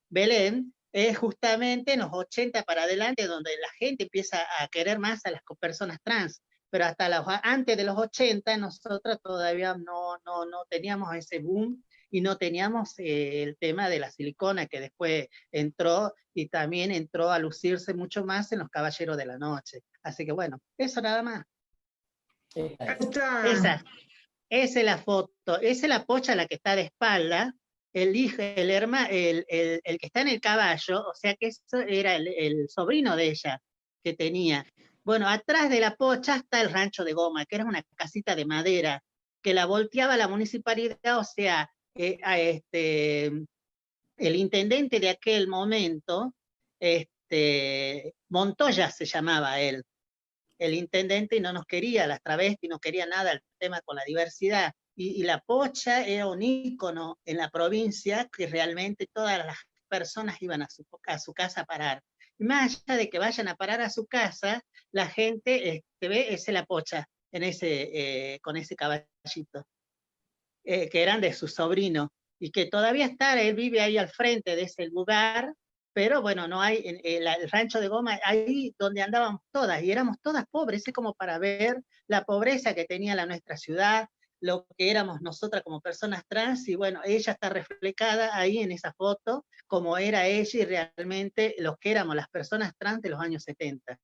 Belén, es justamente en los 80 para adelante donde la gente empieza a querer más a las personas trans, pero hasta antes de los 80 nosotros todavía no teníamos ese boom y no teníamos el tema de la silicona que después entró y también entró a lucirse mucho más en los Caballeros de la Noche. Así que bueno, eso nada más. Esa es la foto, esa es la pocha la que está de espalda, el que está en el caballo, o sea que eso era el sobrino de ella que tenía. Bueno, atrás de la pocha está el rancho de Goma, que era una casita de madera, que la volteaba la municipalidad, o sea, el intendente de aquel momento, Montoya se llamaba él, el intendente, y no nos quería las travestis, no quería nada el tema con la diversidad. Y la pocha era un ícono en la provincia que realmente todas las personas iban a su casa a parar. Y más allá de que vayan a parar a su casa, la gente ve ese la pocha con ese caballito, que eran de su sobrino, y que todavía está, él vive ahí al frente de ese lugar, pero bueno, no hay, el rancho de Goma, ahí donde andábamos todas, y éramos todas pobres, es como para ver la pobreza que tenía nuestra ciudad, lo que éramos nosotras como personas trans, y bueno, ella está reflejada ahí en esa foto, como era ella y realmente los que éramos las personas trans de los años 70,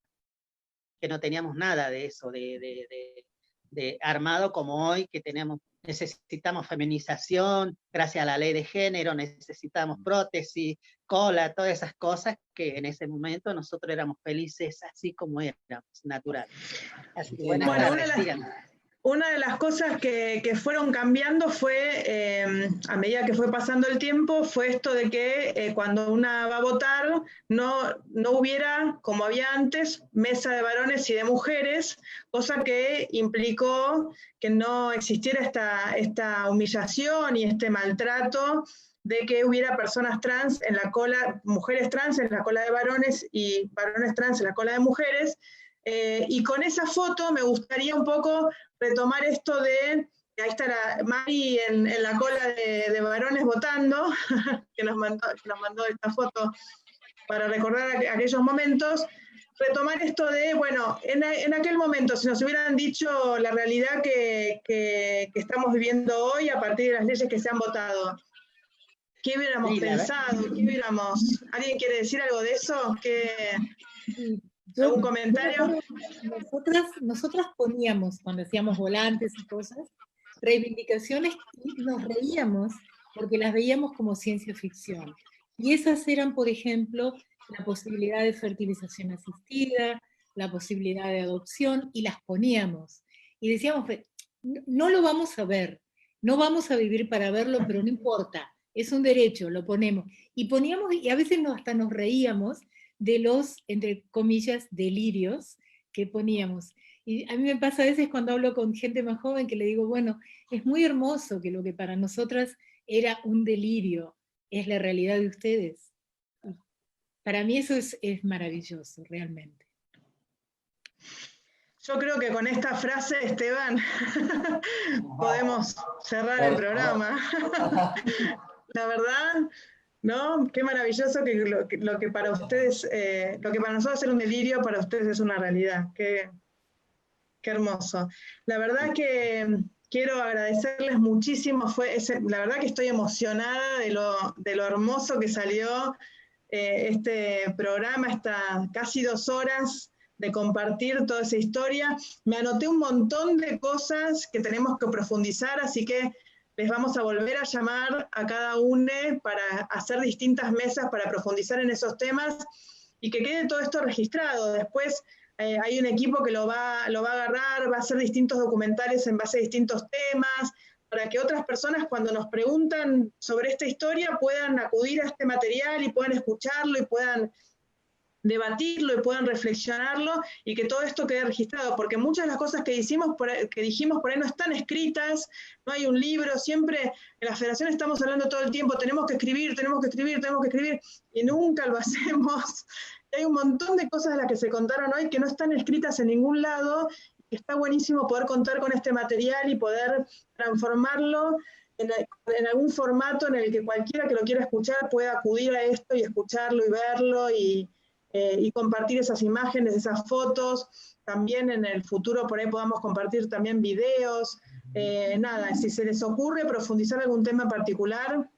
que no teníamos nada de eso, de armado como hoy, que necesitamos feminización, gracias a la ley de género, necesitamos prótesis, cola, todas esas cosas que en ese momento nosotros éramos felices así como éramos, natural. Así que buenas tardes, sigan. Una de las cosas que fueron cambiando fue, a medida que fue pasando el tiempo, fue esto de que cuando una va a votar no hubiera, como había antes, mesa de varones y de mujeres, cosa que implicó que no existiera esta humillación y este maltrato de que hubiera personas trans en la cola, mujeres trans en la cola de varones y varones trans en la cola de mujeres. Y con esa foto me gustaría un poco retomar esto de, ahí está Mari en la cola de varones votando, que nos mandó esta foto para recordar aquellos momentos, retomar esto de, bueno, en aquel momento, si nos hubieran dicho la realidad que estamos viviendo hoy a partir de las leyes que se han votado, ¿qué hubiéramos pensado? ¿Qué hubiéramos? ¿Alguien quiere decir algo de eso? ¿Algún comentario? Nosotras poníamos, cuando hacíamos volantes y cosas, reivindicaciones y nos reíamos porque las veíamos como ciencia ficción. Y esas eran, por ejemplo, la posibilidad de fertilización asistida, la posibilidad de adopción, y las poníamos. Y decíamos, no lo vamos a ver, no vamos a vivir para verlo, pero no importa, es un derecho, lo ponemos. Y poníamos, y a veces hasta nos reíamos de los, entre comillas, delirios que poníamos. Y a mí me pasa a veces cuando hablo con gente más joven que le digo, bueno, es muy hermoso que lo que para nosotras era un delirio es la realidad de ustedes. Para mí eso es maravilloso, realmente. Yo creo que con esta frase, Esteban, podemos cerrar el programa. La verdad, ¿no? Qué maravilloso que lo que para ustedes, lo que para nosotros era un delirio, para ustedes es una realidad. Qué hermoso. La verdad que quiero agradecerles muchísimo. La verdad que estoy emocionada de lo hermoso que salió este programa, estas casi 2 horas de compartir toda esa historia. Me anoté un montón de cosas que tenemos que profundizar, así que les vamos a volver a llamar a cada uno para hacer distintas mesas para profundizar en esos temas y que quede todo esto registrado. Después hay un equipo que lo va a agarrar, va a hacer distintos documentales en base a distintos temas, para que otras personas cuando nos preguntan sobre esta historia puedan acudir a este material y puedan escucharlo y puedan debatirlo y puedan reflexionarlo y que todo esto quede registrado, porque muchas de las cosas que dijimos por ahí no están escritas, no hay un libro, siempre en la Federación estamos hablando todo el tiempo, tenemos que escribir, y nunca lo hacemos. Hay un montón de cosas de las que se contaron hoy que no están escritas en ningún lado, y está buenísimo poder contar con este material y poder transformarlo en algún formato en el que cualquiera que lo quiera escuchar pueda acudir a esto y escucharlo y verlo y compartir esas imágenes, esas fotos. También en el futuro por ahí podamos compartir también videos. Nada, si se les ocurre profundizar algún tema en particular,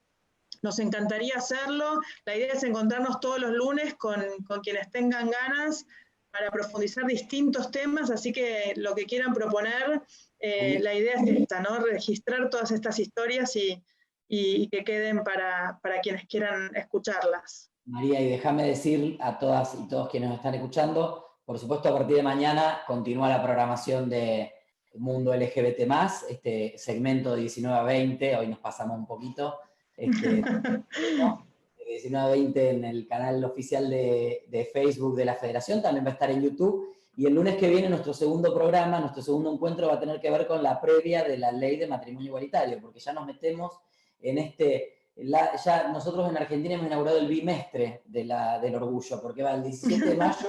nos encantaría hacerlo. La idea es encontrarnos todos los lunes con quienes tengan ganas para profundizar distintos temas, así que lo que quieran proponer, la idea es esta, ¿no? Registrar todas estas historias y que queden para quienes quieran escucharlas. María, y déjame decir a todas y todos quienes nos están escuchando, por supuesto a partir de mañana continúa la programación de Mundo LGBT+, este segmento de 19 a 20, hoy nos pasamos un poquito, ¿no? De 19 a 20 en el canal oficial de Facebook de la Federación, también va a estar en YouTube, y el lunes que viene nuestro segundo programa, nuestro segundo encuentro va a tener que ver con la previa de la ley de matrimonio igualitario, porque ya nos metemos en ya nosotros en Argentina hemos inaugurado el bimestre del orgullo, porque va el 17 de mayo,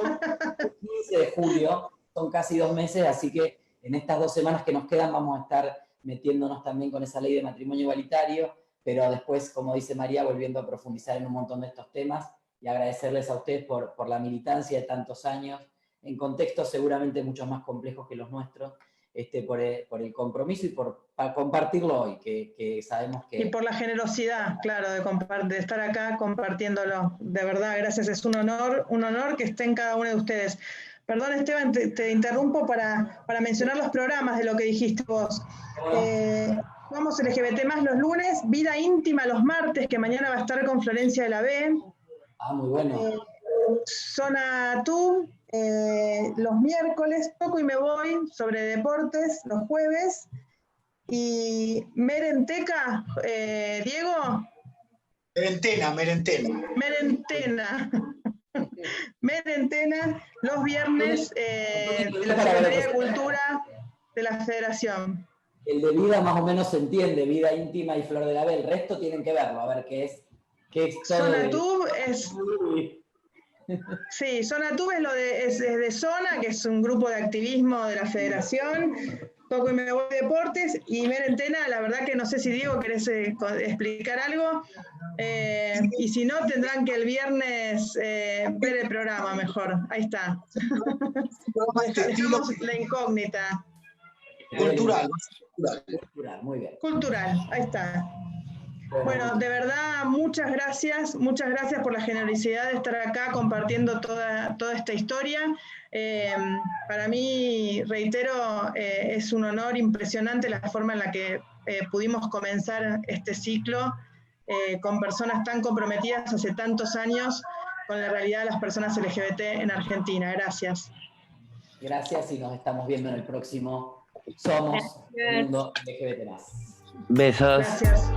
el 15 de julio, son casi 2 meses, así que en estas 2 semanas que nos quedan vamos a estar metiéndonos también con esa ley de matrimonio igualitario, pero después, como dice María, volviendo a profundizar en un montón de estos temas y agradecerles a ustedes por la militancia de tantos años, en contextos seguramente mucho más complejos que los nuestros, por el compromiso y para compartirlo hoy, que sabemos que... Y por la generosidad, claro, de estar acá compartiéndolo. De verdad, gracias, es un honor que estén cada uno de ustedes. Perdón, Esteban, te interrumpo para mencionar los programas de lo que dijiste vos. Vamos LGBT+ los lunes, Vida Íntima los martes, que mañana va a estar con Florencia de la B. Ah, muy bueno. Zona TUB, los miércoles, Toco y Me Voy, sobre deportes, los jueves. Y Merenteca, Diego. Merentena, los viernes, de la Secretaría de Cultura de la Federación. El de vida más o menos se entiende, Vida Íntima y Flor de la B, el resto tienen que verlo, a ver qué es Zona TUB es... Sí, Zona TUB es de Zona, que es un grupo de activismo de la Federación, Toco y Me Voy Deportes, y Merentena, la verdad que no sé si Diego querés explicar algo, y si no tendrán que el viernes ver el programa mejor, ahí está. Dejamos la incógnita. Cultural, muy bien. Cultural, ahí está. Bueno, de verdad, muchas gracias por la generosidad de estar acá compartiendo toda esta historia. Para mí, reitero, es un honor impresionante la forma en la que pudimos comenzar este ciclo con personas tan comprometidas hace tantos años con la realidad de las personas LGBT en Argentina. Gracias. Gracias y nos estamos viendo en el próximo Somos Mundo LGBT+. Besos. Gracias.